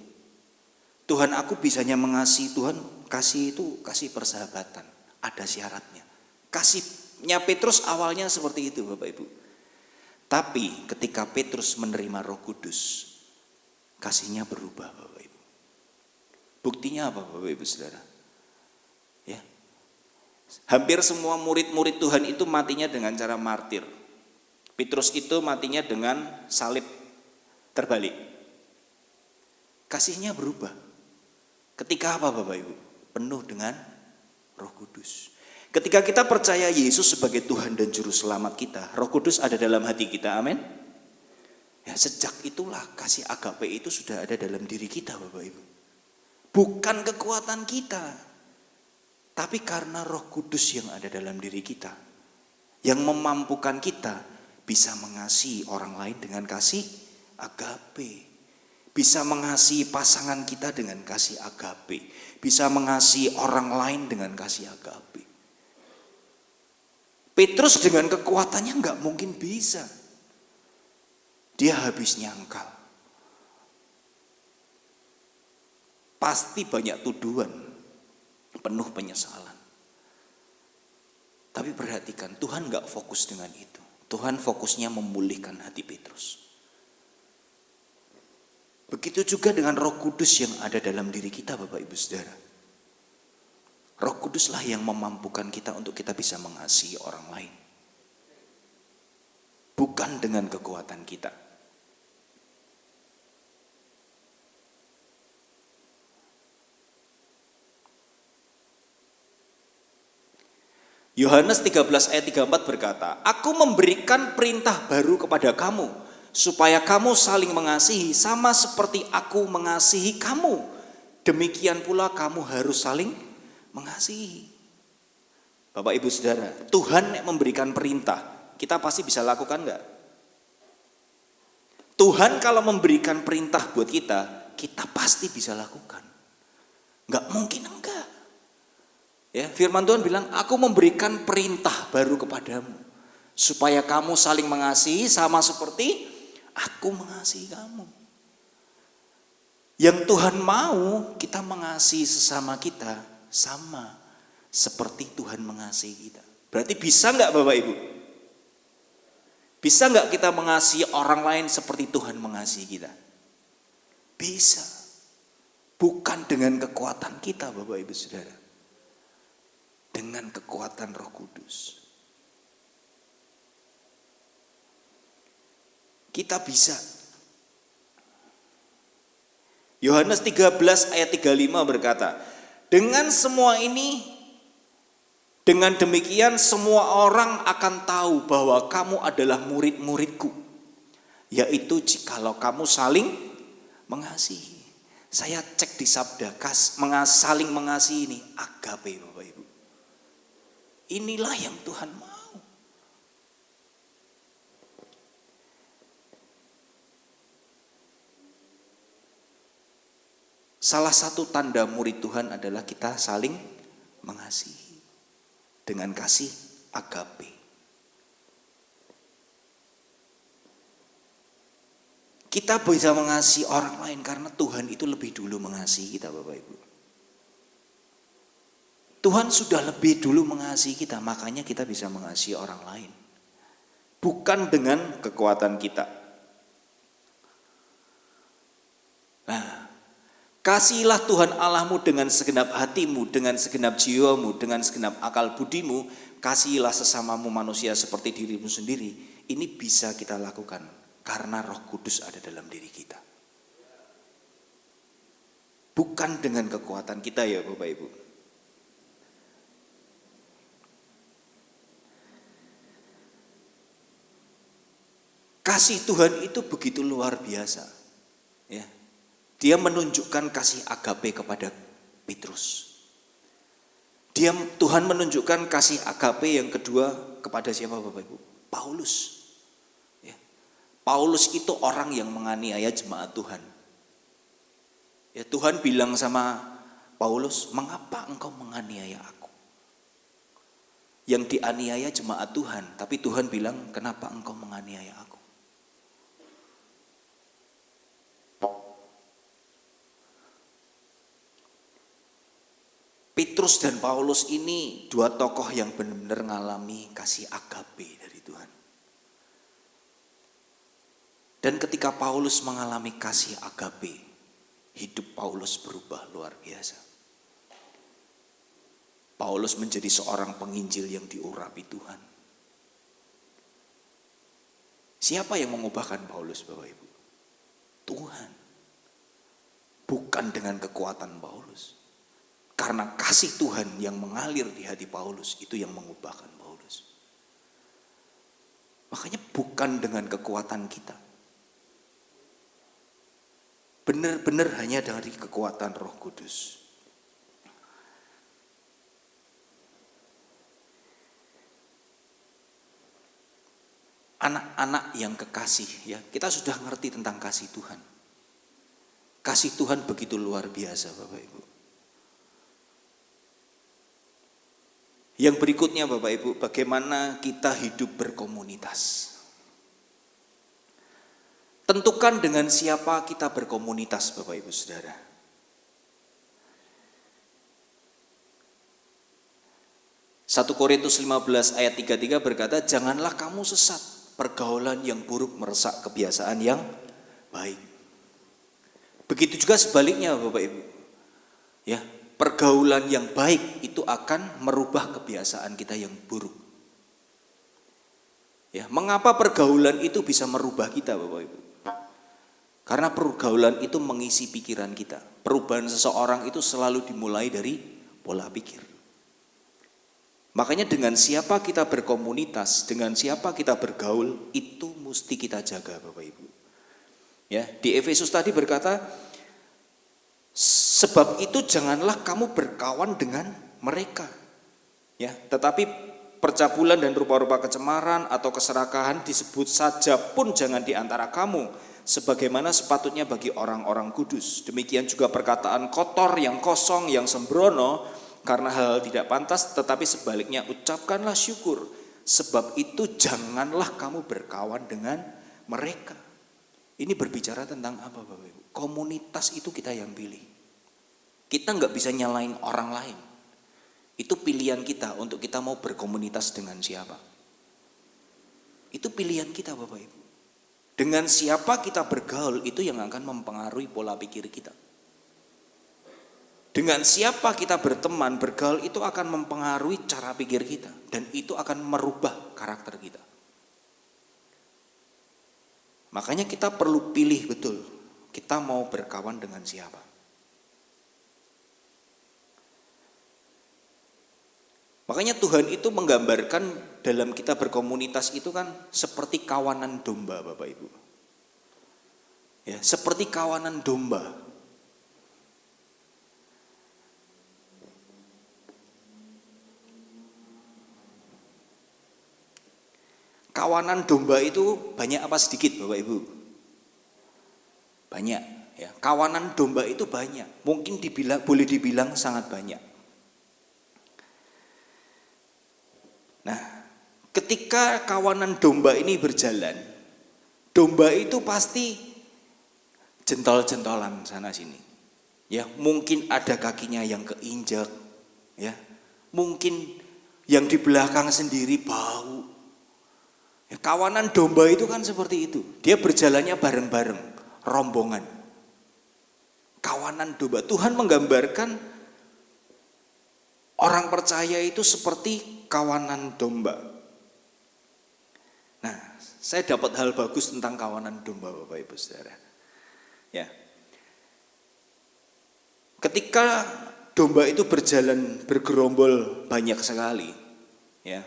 Tuhan, aku bisanya mengasihi Tuhan, kasih itu kasih persahabatan, ada syaratnya. Kasihnya Petrus awalnya seperti itu Bapak Ibu. Tapi ketika Petrus menerima Roh Kudus, kasihnya berubah Bapak Ibu. Buktinya apa Bapak Ibu Saudara? Ya. Hampir semua murid-murid Tuhan itu matinya dengan cara martir. Petrus itu matinya dengan salib terbalik. Kasihnya berubah. Ketika apa Bapak Ibu? Penuh dengan Roh Kudus. Ketika kita percaya Yesus sebagai Tuhan dan Juru Selamat kita, Roh Kudus ada dalam hati kita, amin. Ya, sejak itulah kasih agape itu sudah ada dalam diri kita Bapak Ibu. Bukan kekuatan kita, tapi karena Roh Kudus yang ada dalam diri kita, yang memampukan kita bisa mengasihi orang lain dengan kasih agape. Bisa mengasihi pasangan kita dengan kasih agape. Bisa mengasihi orang lain dengan kasih agape. Petrus dengan kekuatannya nggak mungkin bisa. Dia habis nyangkal. Pasti banyak tuduhan, penuh penyesalan. Tapi perhatikan, Tuhan nggak fokus dengan itu. Tuhan fokusnya memulihkan hati Petrus. Begitu juga dengan Roh Kudus yang ada dalam diri kita Bapak Ibu Saudara. Roh Kuduslah yang memampukan kita untuk kita bisa mengasihi orang lain. Bukan dengan kekuatan kita. Yohanes 13 ayat 34 berkata, aku memberikan perintah baru kepada kamu, supaya kamu saling mengasihi sama seperti aku mengasihi kamu. Demikian pula kamu harus saling mengasihi. Bapak Ibu Saudara, Tuhan memberikan perintah, kita pasti bisa lakukan enggak? Tuhan kalau memberikan perintah buat kita, kita pasti bisa lakukan. Enggak mungkin enggak. Ya, firman Tuhan bilang, aku memberikan perintah baru kepadamu, supaya kamu saling mengasihi sama seperti aku mengasihi kamu. Yang Tuhan mau kita mengasihi sesama kita sama seperti Tuhan mengasihi kita. Berarti bisa enggak Bapak Ibu? Bisa enggak kita mengasihi orang lain seperti Tuhan mengasihi kita? Bisa. Bukan dengan kekuatan kita Bapak Ibu Saudara. Dengan kekuatan Roh Kudus. Kita bisa. Yohanes 13 ayat 35 berkata, dengan semua ini, dengan demikian semua orang akan tahu bahwa kamu adalah murid-muridku, yaitu jikalau kamu saling mengasihi. Saya cek di Sabda, saling mengasihi ini agape Bapak Ibu. Inilah yang Tuhan mau. Salah satu tanda murid Tuhan adalah kita saling mengasihi dengan kasih agape. Kita bisa mengasihi orang lain karena Tuhan itu lebih dulu mengasihi kita Bapak Ibu. Tuhan sudah lebih dulu mengasihi kita, makanya kita bisa mengasihi orang lain. Bukan dengan kekuatan kita. Nah, kasihilah Tuhan Allahmu dengan segenap hatimu, dengan segenap jiwamu, dengan segenap akal budimu. Kasihilah sesamamu manusia seperti dirimu sendiri. Ini bisa kita lakukan karena Roh Kudus ada dalam diri kita. Bukan dengan kekuatan kita ya Bapak Ibu. Kasih Tuhan itu begitu luar biasa. Ya. Dia menunjukkan kasih agape kepada Petrus. Tuhan menunjukkan kasih agape yang kedua kepada siapa Bapak Ibu? Paulus. Ya. Paulus itu orang yang menganiaya jemaat Tuhan. Ya, Tuhan bilang sama Paulus, mengapa engkau menganiaya aku? Yang dianiaya jemaat Tuhan, tapi Tuhan bilang, kenapa engkau menganiaya aku? Petrus dan Paulus ini dua tokoh yang benar-benar mengalami kasih agape dari Tuhan. Dan ketika Paulus mengalami kasih agape, hidup Paulus berubah luar biasa. Paulus menjadi seorang penginjil yang diurapi Tuhan. Siapa yang mengubahkan Paulus Bapak Ibu? Tuhan. Bukan dengan kekuatan Paulus. Karena kasih Tuhan yang mengalir di hati Paulus itu yang mengubahkan Paulus. Makanya bukan dengan kekuatan kita. Benar-benar hanya dari kekuatan Roh Kudus. Anak-anak yang kekasih ya, kita sudah ngerti tentang kasih Tuhan. Kasih Tuhan begitu luar biasa Bapak Ibu. Yang berikutnya Bapak Ibu, bagaimana kita hidup berkomunitas. Tentukan dengan siapa kita berkomunitas Bapak Ibu Saudara. Satu Korintus 15 ayat 33 berkata, janganlah kamu sesat, pergaulan yang buruk merusak kebiasaan yang baik. Begitu juga sebaliknya Bapak Ibu. Ya, pergaulan yang baik itu akan merubah kebiasaan kita yang buruk. Ya, mengapa pergaulan itu bisa merubah kita Bapak Ibu? Karena pergaulan itu mengisi pikiran kita. Perubahan seseorang itu selalu dimulai dari pola pikir. Makanya dengan siapa kita berkomunitas, dengan siapa kita bergaul, itu mesti kita jaga Bapak Ibu. Ya, di Efesus tadi berkata, sebab itu janganlah kamu berkawan dengan mereka. Ya, tetapi percabulan dan rupa-rupa kecemaran atau keserakahan disebut saja pun jangan di antara kamu, sebagaimana sepatutnya bagi orang-orang kudus. Demikian juga perkataan kotor, yang kosong, yang sembrono, karena hal tidak pantas, tetapi sebaliknya ucapkanlah syukur. Sebab itu janganlah kamu berkawan dengan mereka. Ini berbicara tentang apa Bapak Ibu? Komunitas itu kita yang pilih. Kita nggak bisa nyalain orang lain. Itu pilihan kita untuk kita mau berkomunitas dengan siapa. Itu pilihan kita Bapak Ibu. Dengan siapa kita bergaul itu yang akan mempengaruhi pola pikir kita. Dengan siapa kita berteman, bergaul itu akan mempengaruhi cara pikir kita. Dan itu akan merubah karakter kita. Makanya kita perlu pilih betul. Kita mau berkawan dengan siapa. Makanya Tuhan itu menggambarkan dalam kita berkomunitas itu kan seperti kawanan domba Bapak Ibu. Ya, seperti kawanan domba. Kawanan domba itu banyak apa sedikit Bapak Ibu? Banyak ya. Kawanan domba itu banyak. Mungkin boleh dibilang sangat banyak. Nah, ketika kawanan domba ini berjalan, domba itu pasti jentol-jentolan sana sini. Ya, mungkin ada kakinya yang keinjak, ya. Mungkin yang di belakang sendiri bau. Ya, kawanan domba itu kan seperti itu. Dia berjalannya bareng-bareng, rombongan. Kawanan domba. Tuhan menggambarkan orang percaya itu seperti kawanan domba. Nah, saya dapat hal bagus tentang kawanan domba Bapak Ibu Saudara. Ya. Ketika domba itu berjalan bergerombol banyak sekali, ya.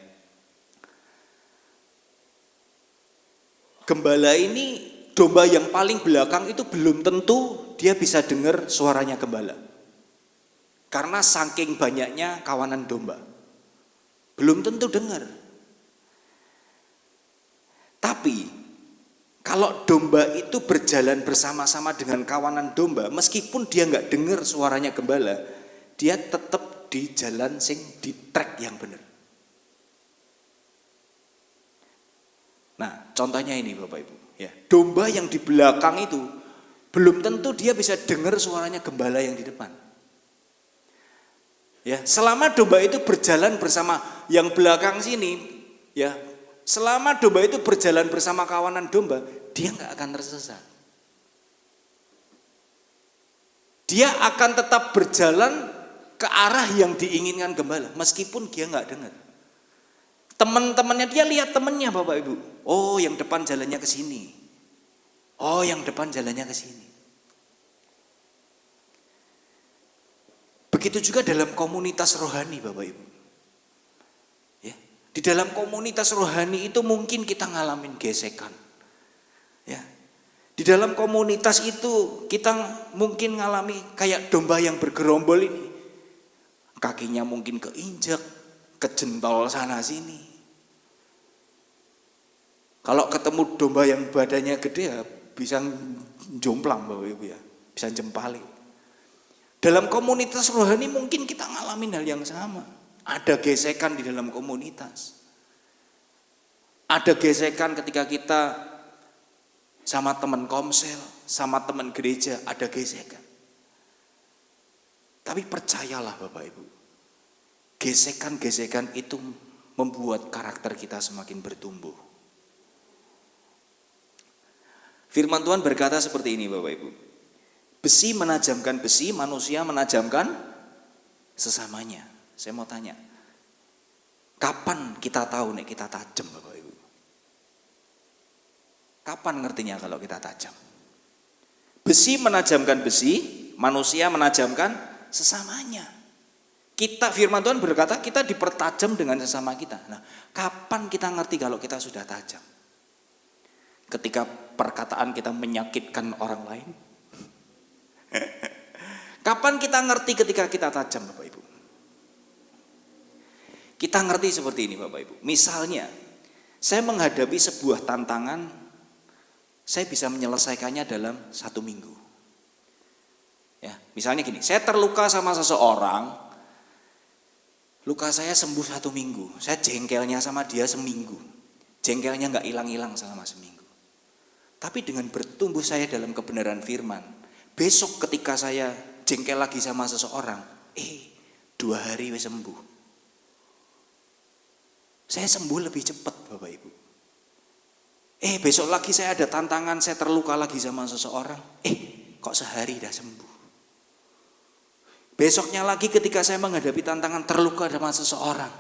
Gembala ini, domba yang paling belakang itu belum tentu dia bisa dengar suaranya gembala. Karena saking banyaknya kawanan domba. Belum tentu dengar. Tapi kalau domba itu berjalan bersama-sama dengan kawanan domba, meskipun dia nggak dengar suaranya gembala, dia tetap di jalan sing di track yang benar. Nah, contohnya ini Bapak Ibu, ya. Domba yang di belakang itu belum tentu dia bisa dengar suaranya gembala yang di depan. Ya, selama domba itu berjalan bersama yang belakang sini, ya, selama domba itu berjalan bersama kawanan domba, dia nggak akan tersesat. Dia akan tetap berjalan ke arah yang diinginkan gembala, meskipun dia nggak dengar. Teman-temannya dia lihat temannya Bapak Ibu. Oh, yang depan jalannya ke sini. Oh, yang depan jalannya ke sini. Begitu juga dalam komunitas rohani Bapak Ibu. Ya, di dalam komunitas rohani itu mungkin kita ngalamin gesekan. Ya. Di dalam komunitas itu kita mungkin ngalami kayak domba yang bergerombol ini. Kakinya mungkin keinjak, kejentol sana sini. Kalau ketemu domba yang badannya gede ya bisa jomplang Bapak Ibu ya, bisa jempali. Dalam komunitas rohani mungkin kita ngalamin hal yang sama. Ada gesekan di dalam komunitas. Ada gesekan ketika kita sama teman komsel, sama teman gereja, ada gesekan. Tapi percayalah Bapak Ibu, gesekan-gesekan itu membuat karakter kita semakin bertumbuh. Firman Tuhan berkata seperti ini Bapak Ibu. Besi menajamkan besi, manusia menajamkan sesamanya. Saya mau tanya, kapan kita tahu nih kita tajam Bapak Ibu? Kapan ngertinya kalau kita tajam? Besi menajamkan besi, manusia menajamkan sesamanya. Kita, firman Tuhan berkata kita dipertajam dengan sesama kita. Nah, kapan kita ngerti kalau kita sudah tajam? Ketika perkataan kita menyakitkan orang lain? Kapan kita ngerti ketika kita tajam Bapak Ibu? Kita ngerti seperti ini Bapak Ibu. Misalnya, saya menghadapi sebuah tantangan, saya bisa menyelesaikannya dalam 1 minggu. Ya, misalnya gini, saya terluka sama seseorang, luka saya sembuh 1 minggu, saya jengkelnya sama dia seminggu, jengkelnya nggak hilang-hilang selama seminggu. Tapi dengan bertumbuh saya dalam kebenaran firman, besok ketika saya jengkel lagi sama seseorang, 2 hari wis sembuh. Saya sembuh lebih cepat Bapak Ibu. Besok lagi saya ada tantangan, saya terluka lagi sama seseorang, kok sehari dah sembuh. Besoknya lagi ketika saya menghadapi tantangan terluka sama seseorang,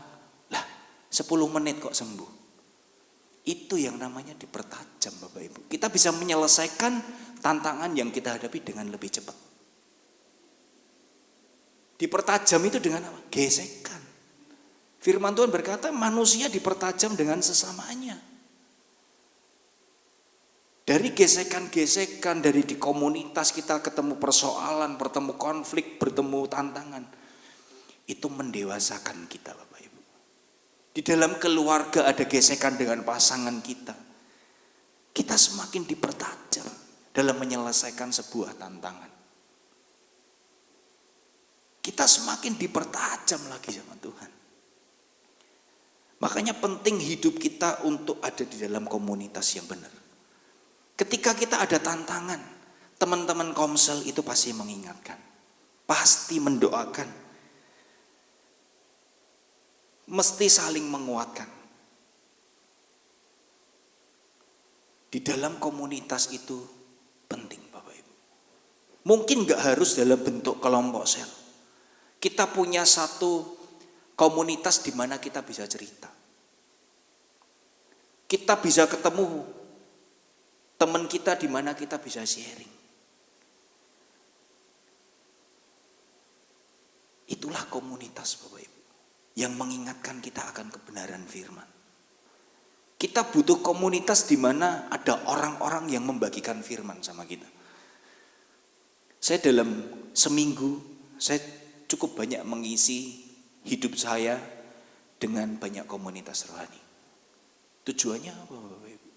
10 menit kok sembuh. Itu yang namanya dipertajam Bapak Ibu. Kita bisa menyelesaikan tantangan yang kita hadapi dengan lebih cepat. Dipertajam itu dengan apa? Gesekan. Firman Tuhan berkata manusia dipertajam dengan sesamanya. Dari gesekan-gesekan, dari di komunitas kita ketemu persoalan, bertemu konflik, bertemu tantangan. Itu mendewasakan kita Bapak Ibu. Di dalam keluarga ada gesekan dengan pasangan kita. Kita semakin dipertajam dalam menyelesaikan sebuah tantangan. Kita semakin dipertajam lagi sama Tuhan. Makanya penting hidup kita untuk ada di dalam komunitas yang benar. Ketika kita ada tantangan, teman-teman komsel itu pasti mengingatkan, pasti mendoakan, mesti saling menguatkan. Di dalam komunitas itu penting Bapak Ibu. Mungkin gak harus dalam bentuk kelompok sel. Kita punya satu komunitas di mana kita bisa cerita. Kita bisa ketemu teman kita di mana kita bisa sharing. Itulah komunitas Bapak Ibu yang mengingatkan kita akan kebenaran firman. Kita butuh komunitas di mana ada orang-orang yang membagikan firman sama kita. Saya dalam seminggu, saya cukup banyak mengisi hidup saya dengan banyak komunitas rohani. Tujuannya apa Bapak Ibu?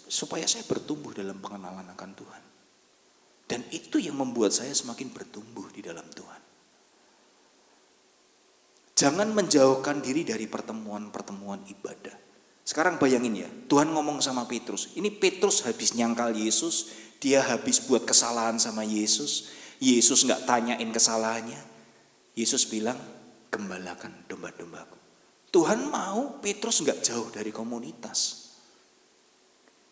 Supaya saya bertumbuh dalam pengenalan akan Tuhan. Dan itu yang membuat saya semakin bertumbuh di dalam Tuhan. Jangan menjauhkan diri dari pertemuan-pertemuan ibadah. Sekarang bayangin ya, Tuhan ngomong sama Petrus. Ini Petrus habis nyangkal Yesus, dia habis buat kesalahan sama Yesus. Yesus gak tanyain kesalahannya. Yesus bilang, gembalakan domba-dombaku. Tuhan mau Petrus gak jauh dari komunitas.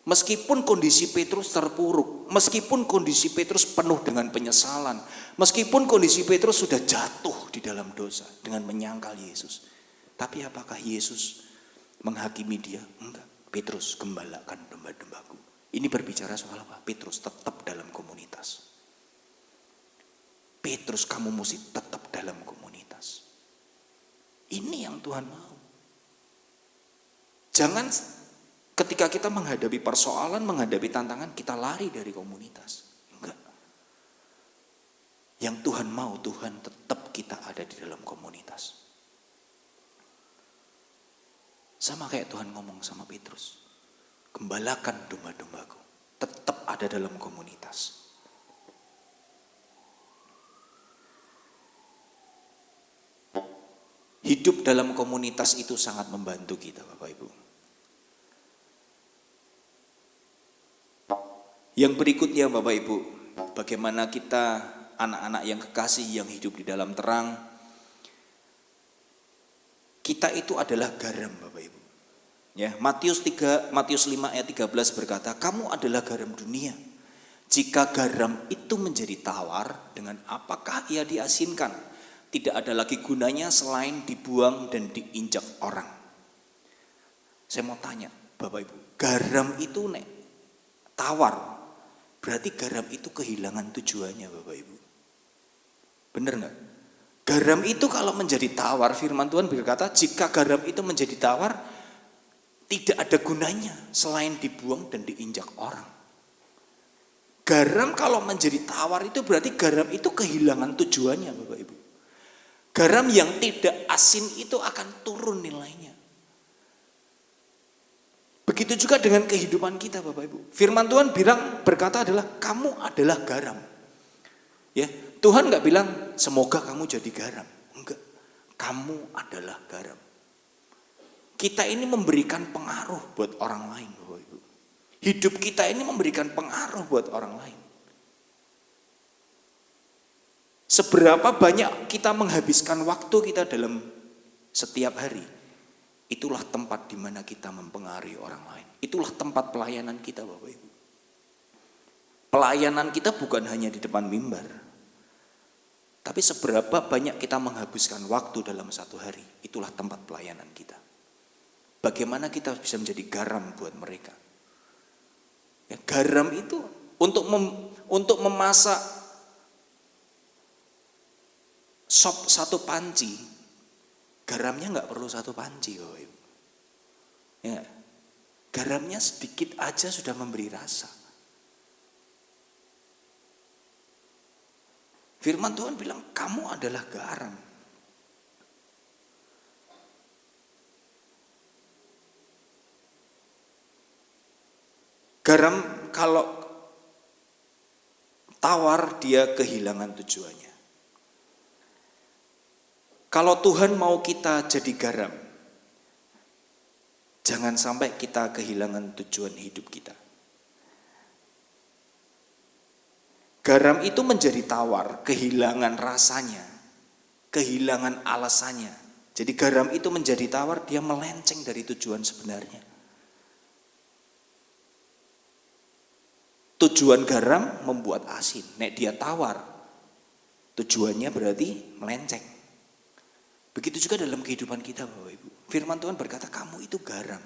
Meskipun kondisi Petrus terpuruk, meskipun kondisi Petrus penuh dengan penyesalan, meskipun kondisi Petrus sudah jatuh di dalam dosa dengan menyangkal Yesus. Tapi apakah Yesus menghakimi dia? Enggak. Petrus, gembalakan domba-dombaku. Ini berbicara soal apa? Petrus tetap dalam komunitas. Petrus, kamu mesti tetap dalam komunitas. Ini yang Tuhan mau. Jangan ketika kita menghadapi persoalan, menghadapi tantangan, kita lari dari komunitas. Enggak. Yang Tuhan mau, Tuhan tetap kita ada di dalam komunitas. Sama kayak Tuhan ngomong sama Petrus. Gembalakan domba-dombaku. Tetap ada dalam komunitas. Hidup dalam komunitas itu sangat membantu kita Bapak Ibu. Yang berikutnya Bapak Ibu, bagaimana kita anak-anak yang kekasih yang hidup di dalam terang. Kita itu adalah garam Bapak Ibu. Ya, Matius 5 ayat 13 berkata, kamu adalah garam dunia. Jika garam itu menjadi tawar, dengan apakah ia diasinkan? Tidak ada lagi gunanya selain dibuang dan diinjak orang. Saya mau tanya Bapak Ibu, garam itu tawar, berarti garam itu kehilangan tujuannya Bapak Ibu. Benar nggak? Garam itu kalau menjadi tawar, firman Tuhan berkata, jika garam itu menjadi tawar, tidak ada gunanya selain dibuang dan diinjak orang. Garam kalau menjadi tawar itu berarti garam itu kehilangan tujuannya Bapak Ibu. Garam yang tidak asin itu akan turun nilainya. Begitu juga dengan kehidupan kita Bapak Ibu. Firman Tuhan berkata adalah kamu adalah garam. Ya, Tuhan nggak bilang semoga kamu jadi garam. Enggak, kamu adalah garam. Kita ini memberikan pengaruh buat orang lain Bapak Ibu. Hidup kita ini memberikan pengaruh buat orang lain. Seberapa banyak kita menghabiskan waktu kita dalam setiap hari, itulah tempat di mana kita mempengaruhi orang lain. Itulah tempat pelayanan kita Bapak Ibu. Pelayanan kita bukan hanya di depan mimbar, tapi seberapa banyak kita menghabiskan waktu dalam satu hari, itulah tempat pelayanan kita. Bagaimana kita bisa menjadi garam buat mereka. Ya, garam itu untuk memasak sop satu panci, garamnya nggak perlu satu panci Bapak Ibu. Ya, garamnya sedikit aja sudah memberi rasa. Firman Tuhan bilang kamu adalah garam. Garam kalau tawar dia kehilangan tujuannya. Kalau Tuhan mau kita jadi garam, jangan sampai kita kehilangan tujuan hidup kita. Garam itu menjadi tawar, kehilangan rasanya, kehilangan alasannya. Jadi garam itu menjadi tawar, dia melenceng dari tujuan sebenarnya. Tujuan garam membuat asin, nek dia tawar, tujuannya berarti melenceng. Begitu juga dalam kehidupan kita Bapak Ibu. Firman Tuhan berkata kamu itu garam.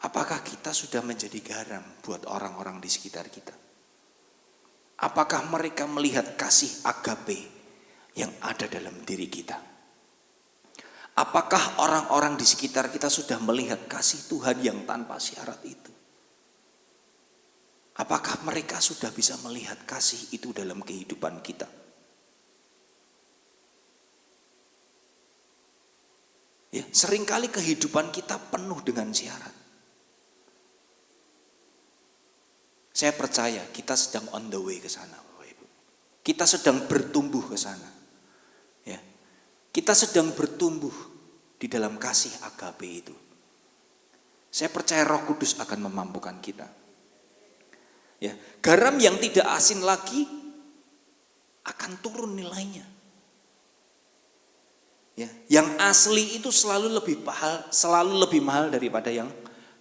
Apakah kita sudah menjadi garam buat orang-orang di sekitar kita? Apakah mereka melihat kasih agape yang ada dalam diri kita? Apakah orang-orang di sekitar kita sudah melihat kasih Tuhan yang tanpa syarat itu? Apakah mereka sudah bisa melihat kasih itu dalam kehidupan kita? Ya, seringkali kehidupan kita penuh dengan syarat. Saya percaya kita sedang on the way ke sana, Bapak Ibu. Kita sedang bertumbuh ke sana. Ya. Kita sedang bertumbuh di dalam kasih agape itu. Saya percaya Roh Kudus akan memampukan kita. Ya, garam yang tidak asin lagi akan turun nilainya. Ya, yang asli itu selalu lebih mahal daripada yang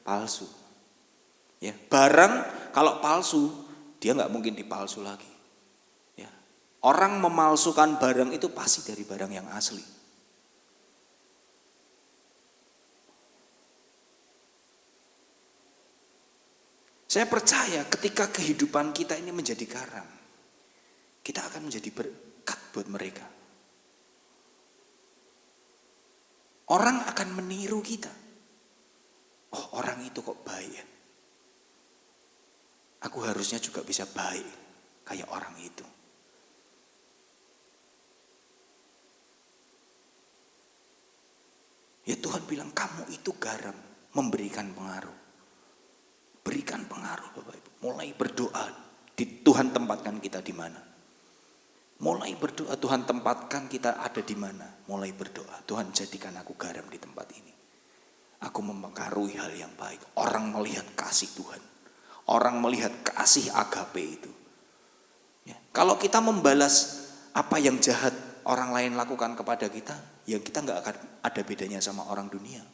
palsu. Ya, barang kalau palsu dia nggak mungkin dipalsu lagi. Ya, orang memalsukan barang itu pasti dari barang yang asli. Saya percaya ketika kehidupan kita ini menjadi garam, kita akan menjadi berkat buat mereka. Orang akan meniru kita. Oh, orang itu kok baik ya. Aku harusnya juga bisa baik kayak orang itu. Ya Tuhan bilang kamu itu garam, memberikan pengaruh. Berikan pengaruh Bapak Ibu. Mulai berdoa, Tuhan tempatkan kita di mana. Mulai berdoa, Tuhan tempatkan kita ada di mana. Mulai berdoa, Tuhan jadikan aku garam di tempat ini. Aku mempengaruhi hal yang baik. Orang melihat kasih Tuhan. Orang melihat kasih agape itu. Ya, kalau kita membalas apa yang jahat orang lain lakukan kepada kita, ya kita gak akan ada bedanya sama orang dunia.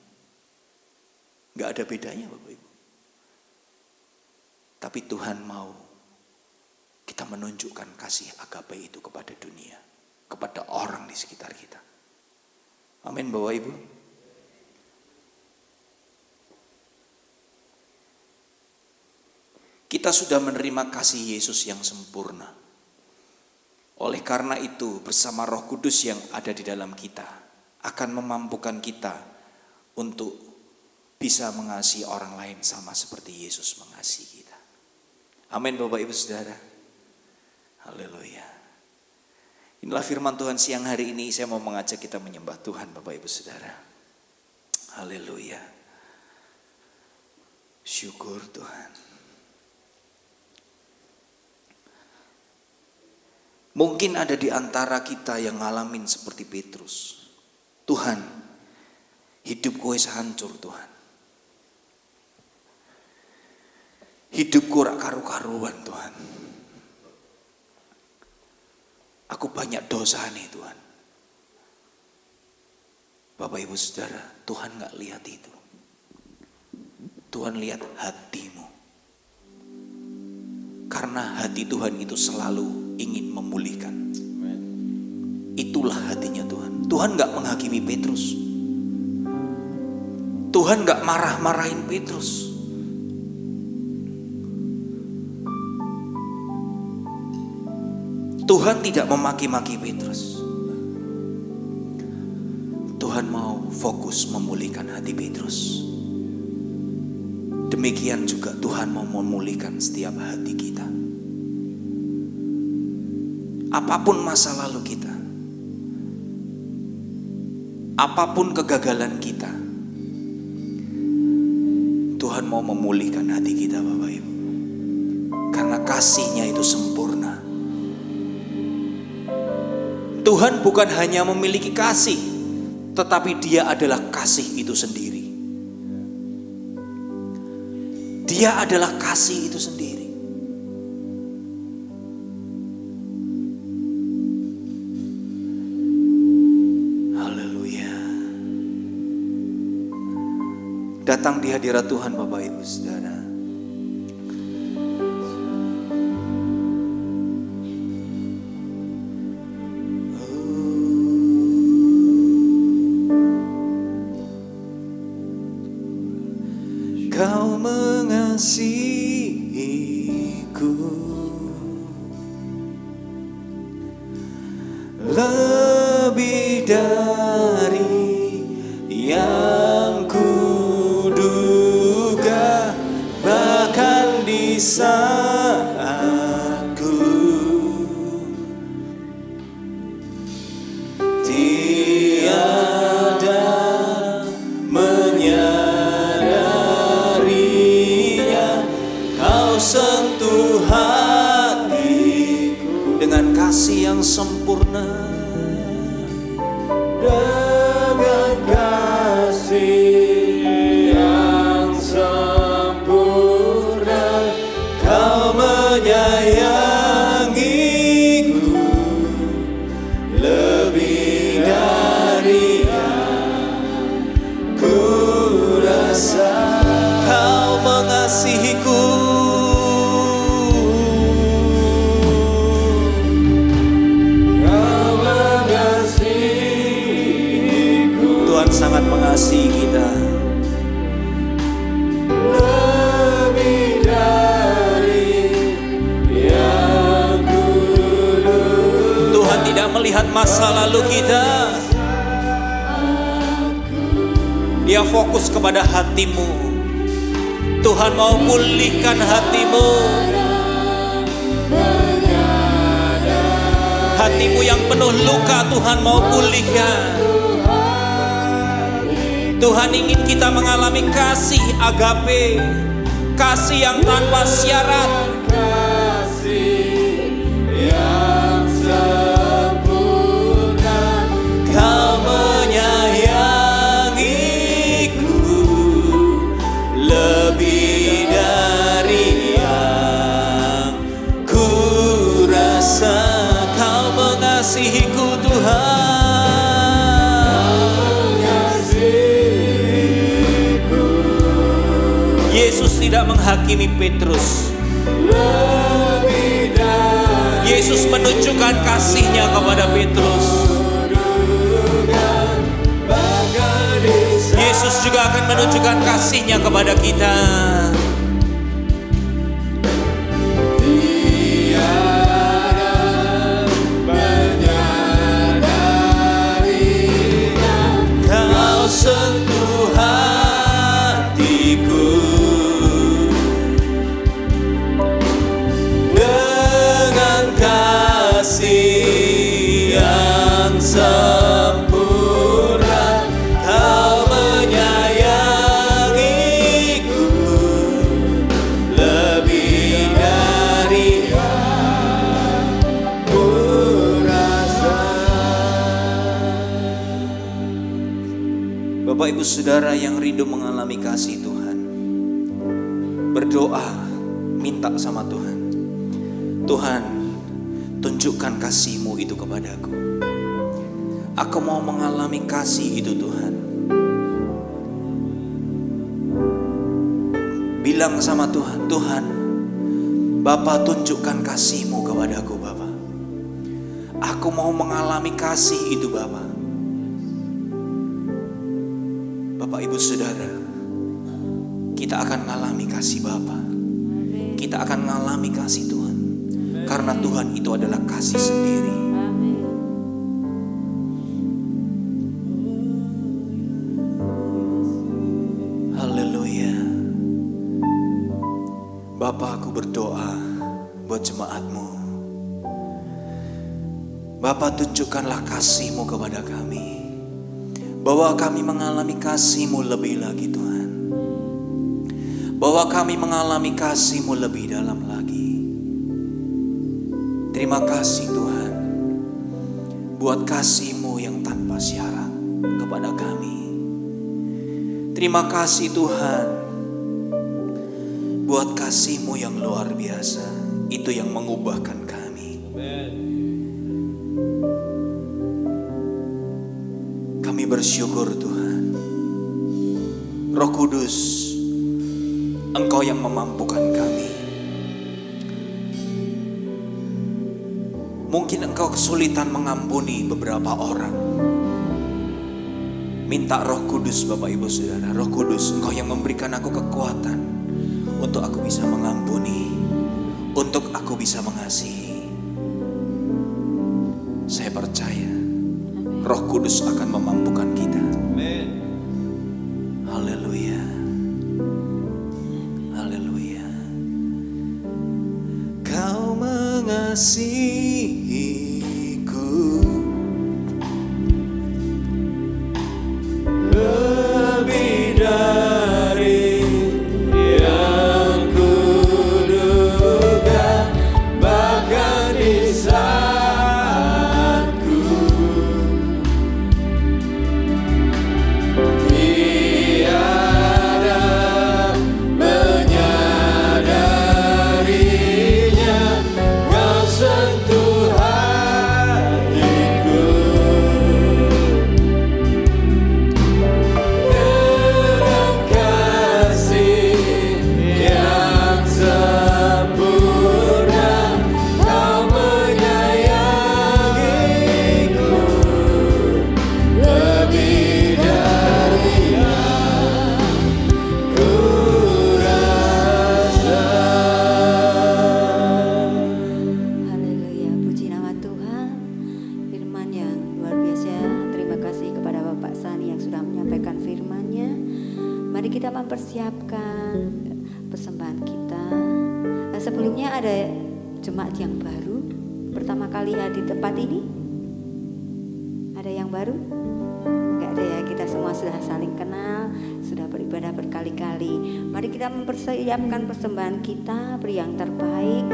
Gak ada bedanya Bapak Ibu. Tapi Tuhan mau kita menunjukkan kasih agape itu kepada dunia, kepada orang di sekitar kita. Amin Bapak Ibu. Kita sudah menerima kasih Yesus yang sempurna. Oleh karena itu bersama Roh Kudus yang ada di dalam kita akan memampukan kita untuk bisa mengasihi orang lain sama seperti Yesus mengasihi kita. Amin Bapak Ibu Saudara. Haleluya. Inilah firman Tuhan siang hari ini. Saya mau mengajak kita menyembah Tuhan Bapak Ibu Saudara. Haleluya. Syukur Tuhan. Mungkin ada di antara kita yang ngalamin seperti Petrus. Tuhan, hidupku wis hancur Tuhan. Hidupku rak karu-karuan Tuhan. Aku banyak dosa nih Tuhan. Bapak Ibu Saudara, Tuhan gak lihat itu. Tuhan lihat hatimu. Karena hati Tuhan itu selalu ingin memulihkan. Itulah hatinya Tuhan. Tuhan gak menghakimi Petrus. Tuhan gak marah-marahin Petrus. Tuhan tidak memaki-maki Petrus. Tuhan mau fokus memulihkan hati Petrus. Demikian juga Tuhan mau memulihkan setiap hati kita. Apapun masa lalu kita, apapun kegagalan kita, Tuhan mau memulihkan hati kita Bapak Ibu. Karena kasih-Nya itu sempurna. Tuhan bukan hanya memiliki kasih, tetapi Dia adalah kasih itu sendiri. Dia adalah kasih itu sendiri. Haleluya. Datang di hadirat Tuhan Bapak Ibu Saudara. Kau mengasihiku lebih dari yang kuduga, bahkan di saat ku tiada sentuh hatiku dengan kasih yang sempurna. Dengan kasih yang sempurna, Kau menyayangiku lebih dari yang ku rasa. Kau mengasihiku. Sangat mengasihi kita. lebih dari yang dulu. Tuhan tidak melihat masa lalu kita. Dia fokus kepada hatimu. Tuhan mau pulihkan hatimu. Hatimu yang penuh luka Tuhan mau pulihkan. Tuhan ingin kita mengalami kasih agape, kasih yang tanpa syarat, Kasih yang sempurna, Kau menyayangiku lebih dari yang ku rasa. Kau mengasihiku Tuhan. Yesus tidak menghakimi Petrus. Yesus menunjukkan kasih-Nya kepada Petrus. Yesus juga akan menunjukkan kasih-Nya kepada kita. Kau sentuh hatiku dengan kasih yang sempurna, Kau menyayangiku lebih dari ku rasa. Bapak Ibu Saudara yang rindu mengalami kasih Tuhan, berdoa, minta sama Tuhan. Tuhan, tunjukkan kasih-Mu itu kepadaku. Aku mau mengalami kasih itu Tuhan. Bilang sama Tuhan, Tuhan, Bapa tunjukkan kasih-Mu kepadaku Bapa. Aku mau mengalami kasih itu Bapa. Bapak Ibu Saudara, kita akan mengalami kasih Bapa. Kita akan mengalami kasih Tuhan. Karena Tuhan itu adalah kasih sendiri. Amin. Haleluya. Bapa, aku berdoa buat jemaat-Mu. Bapa, tunjukkanlah kasih-Mu kepada kami. Bahwa kami mengalami kasih-Mu lebih lagi Tuhan. Bahwa kami mengalami kasih-Mu lebih dalam lagi. Terima kasih Tuhan buat kasih-Mu yang tanpa syarat kepada kami. Terima kasih Tuhan buat kasih-Mu yang luar biasa. Itu yang mengubahkan kami. Kami bersyukur Tuhan. Roh Kudus, Engkau yang memampukan kami. Mungkin engkau kesulitan mengampuni beberapa orang. Minta Roh Kudus Bapak Ibu Saudara. Roh Kudus, Engkau yang memberikan aku kekuatan untuk aku bisa mengampuni, untuk aku bisa mengasihi. Saya percaya Roh Kudus akan memampukan kita. Haleluya. Haleluya. Kau mengasihiku Lebih dari yang kuduga, bahkan di saat ku tiada menyadarinya, Kau sentuh hatiku dengan kasih yang sempurna, Kau menyayangiku lebih dari yang ku rasa. Haleluya, puji nama Tuhan. Firman yang luar biasa. Terima kasih kepada Bapak Sani yang sudah menyampaikan firman-Nya. Mari kita mempersiapkan persembahan kita. Sebelumnya ada jemaat yang baru pertama kali hadir di tempat ini. Ada yang baru? Enggak ada ya, kita semua sudah saling kenal, sudah beribadah berkali-kali. Mari kita mempersiapkan persembahan kita, beri yang terbaik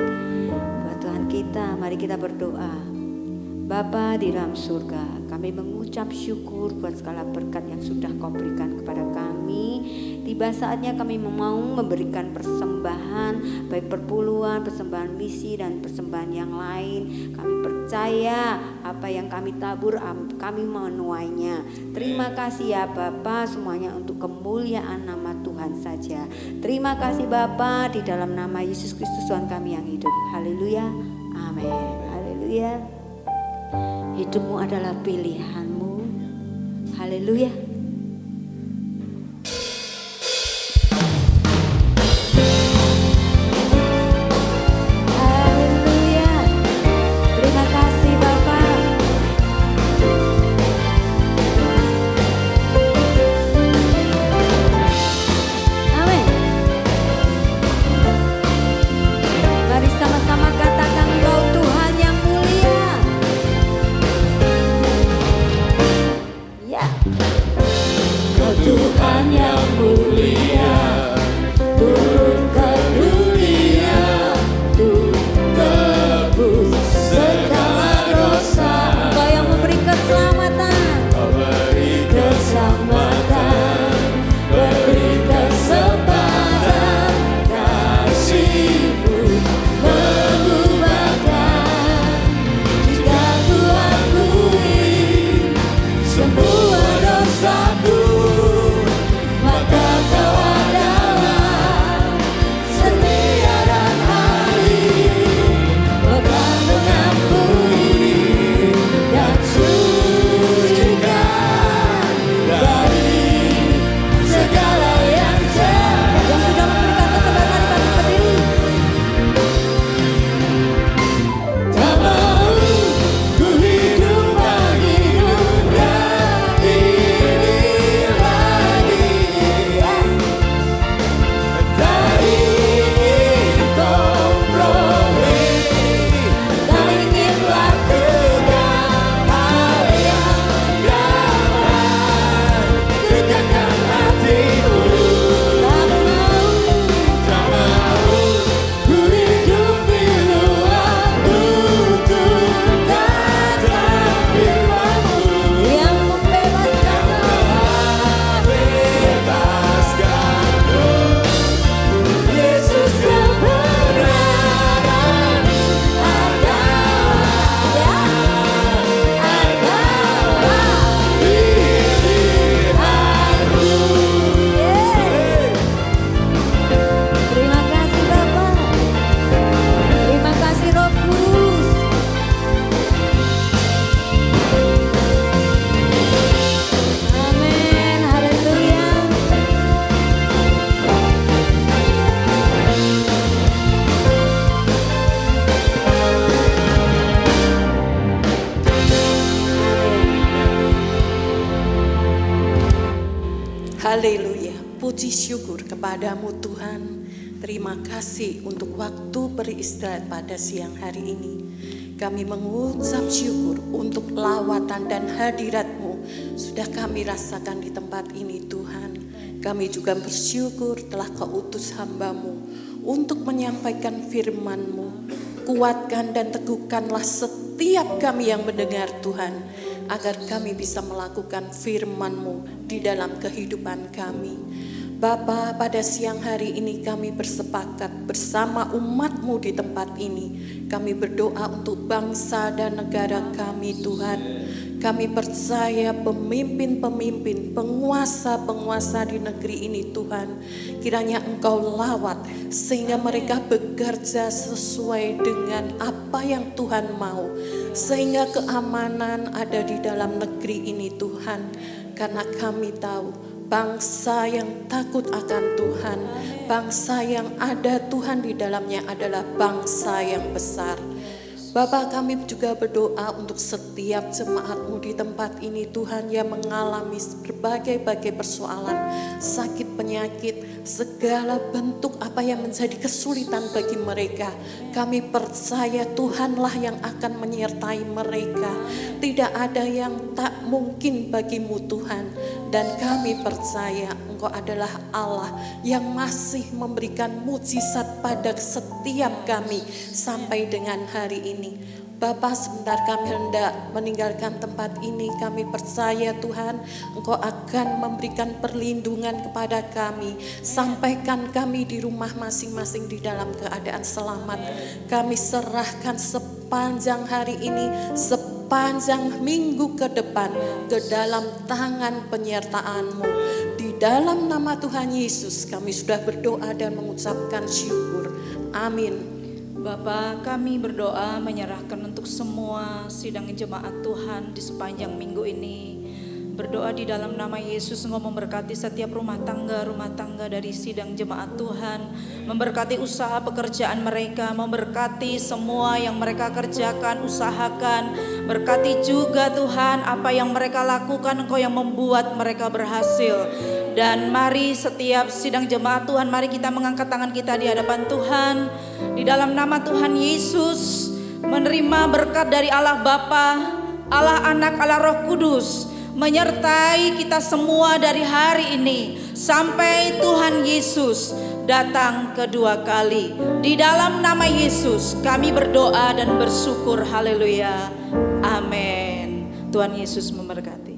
buat Tuhan kita. Mari kita berdoa. Bapa di dalam surga, kami mengucap syukur buat segala berkat yang sudah Kau berikan kepada kami. Tiba saatnya kami mau memberikan persembahan, baik perpuluhan, persembahan misi dan persembahan yang lain. Kami percaya apa yang kami tabur, kami menuainya. Terima kasih ya Bapa, semuanya untuk kemuliaan nama Tuhan saja. Terima kasih Bapa, di dalam nama Yesus Kristus Tuhan kami yang hidup. Haleluya, amin. Haleluya. Hidupmu adalah pilihanmu. Haleluya. Haleluya. Terima kasih Bapak. Amin. Mari sama-sama katakan Engkau Tuhan yang mulia. Haleluya, puji syukur kepadamu Tuhan. Terima kasih untuk waktu beristirahat pada siang hari ini. Kami mengucap syukur untuk lawatan dan hadirat-Mu sudah kami rasakan di tempat ini Tuhan. Kami juga bersyukur telah Kau utus hamba-Mu untuk menyampaikan firman-Mu. Kuatkan dan teguhkanlah setiap kami yang mendengar Tuhan, agar kami bisa melakukan firman-Mu di dalam kehidupan kami. Bapa, pada siang hari ini kami bersepakat bersama umat-Mu di tempat ini. Kami berdoa untuk bangsa dan negara kami Tuhan. Kami percaya pemimpin-pemimpin, penguasa-penguasa di negeri ini Tuhan, kiranya Engkau lawat sehingga mereka bekerja sesuai dengan apa yang Tuhan mau. Sehingga keamanan ada di dalam negeri ini Tuhan. Karena kami tahu bangsa yang takut akan Tuhan, bangsa yang ada Tuhan di dalamnya adalah bangsa yang besar. Bapa, kami juga berdoa untuk setiap jemaat-Mu di tempat ini Tuhan yang mengalami berbagai-bagai persoalan, sakit penyakit, segala bentuk apa yang menjadi kesulitan bagi mereka. Kami percaya Tuhanlah yang akan menyertai mereka. Tidak ada yang tak mungkin bagi-Mu Tuhan. Dan kami percaya Engkau adalah Allah yang masih memberikan mujizat pada setiap kami sampai dengan hari ini. Bapa, sebentar kami hendak meninggalkan tempat ini. Kami percaya Tuhan Engkau akan memberikan perlindungan kepada kami. Sampaikan kami di rumah masing-masing di dalam keadaan selamat. Kami serahkan sepanjang hari ini, sepanjang minggu ke depan ke dalam tangan penyertaan-Mu. Di dalam nama Tuhan Yesus kami sudah berdoa dan mengucapkan syukur. Amin. Bapa, kami berdoa menyerahkan untuk semua sidang jemaat Tuhan di sepanjang minggu ini. Berdoa di dalam nama Yesus, Engkau memberkati setiap rumah tangga dari sidang jemaat Tuhan. Memberkati usaha pekerjaan mereka, memberkati semua yang mereka kerjakan, usahakan. Berkati juga Tuhan apa yang mereka lakukan, Engkau yang membuat mereka berhasil. Dan mari setiap sidang jemaat Tuhan, mari kita mengangkat tangan kita di hadapan Tuhan. Di dalam nama Tuhan Yesus, menerima berkat dari Allah Bapa, Allah Anak, Allah Roh Kudus, menyertai kita semua dari hari ini sampai Tuhan Yesus datang kedua kali. Di dalam nama Yesus kami berdoa dan bersyukur. Haleluya. Amin. Tuhan Yesus memberkati.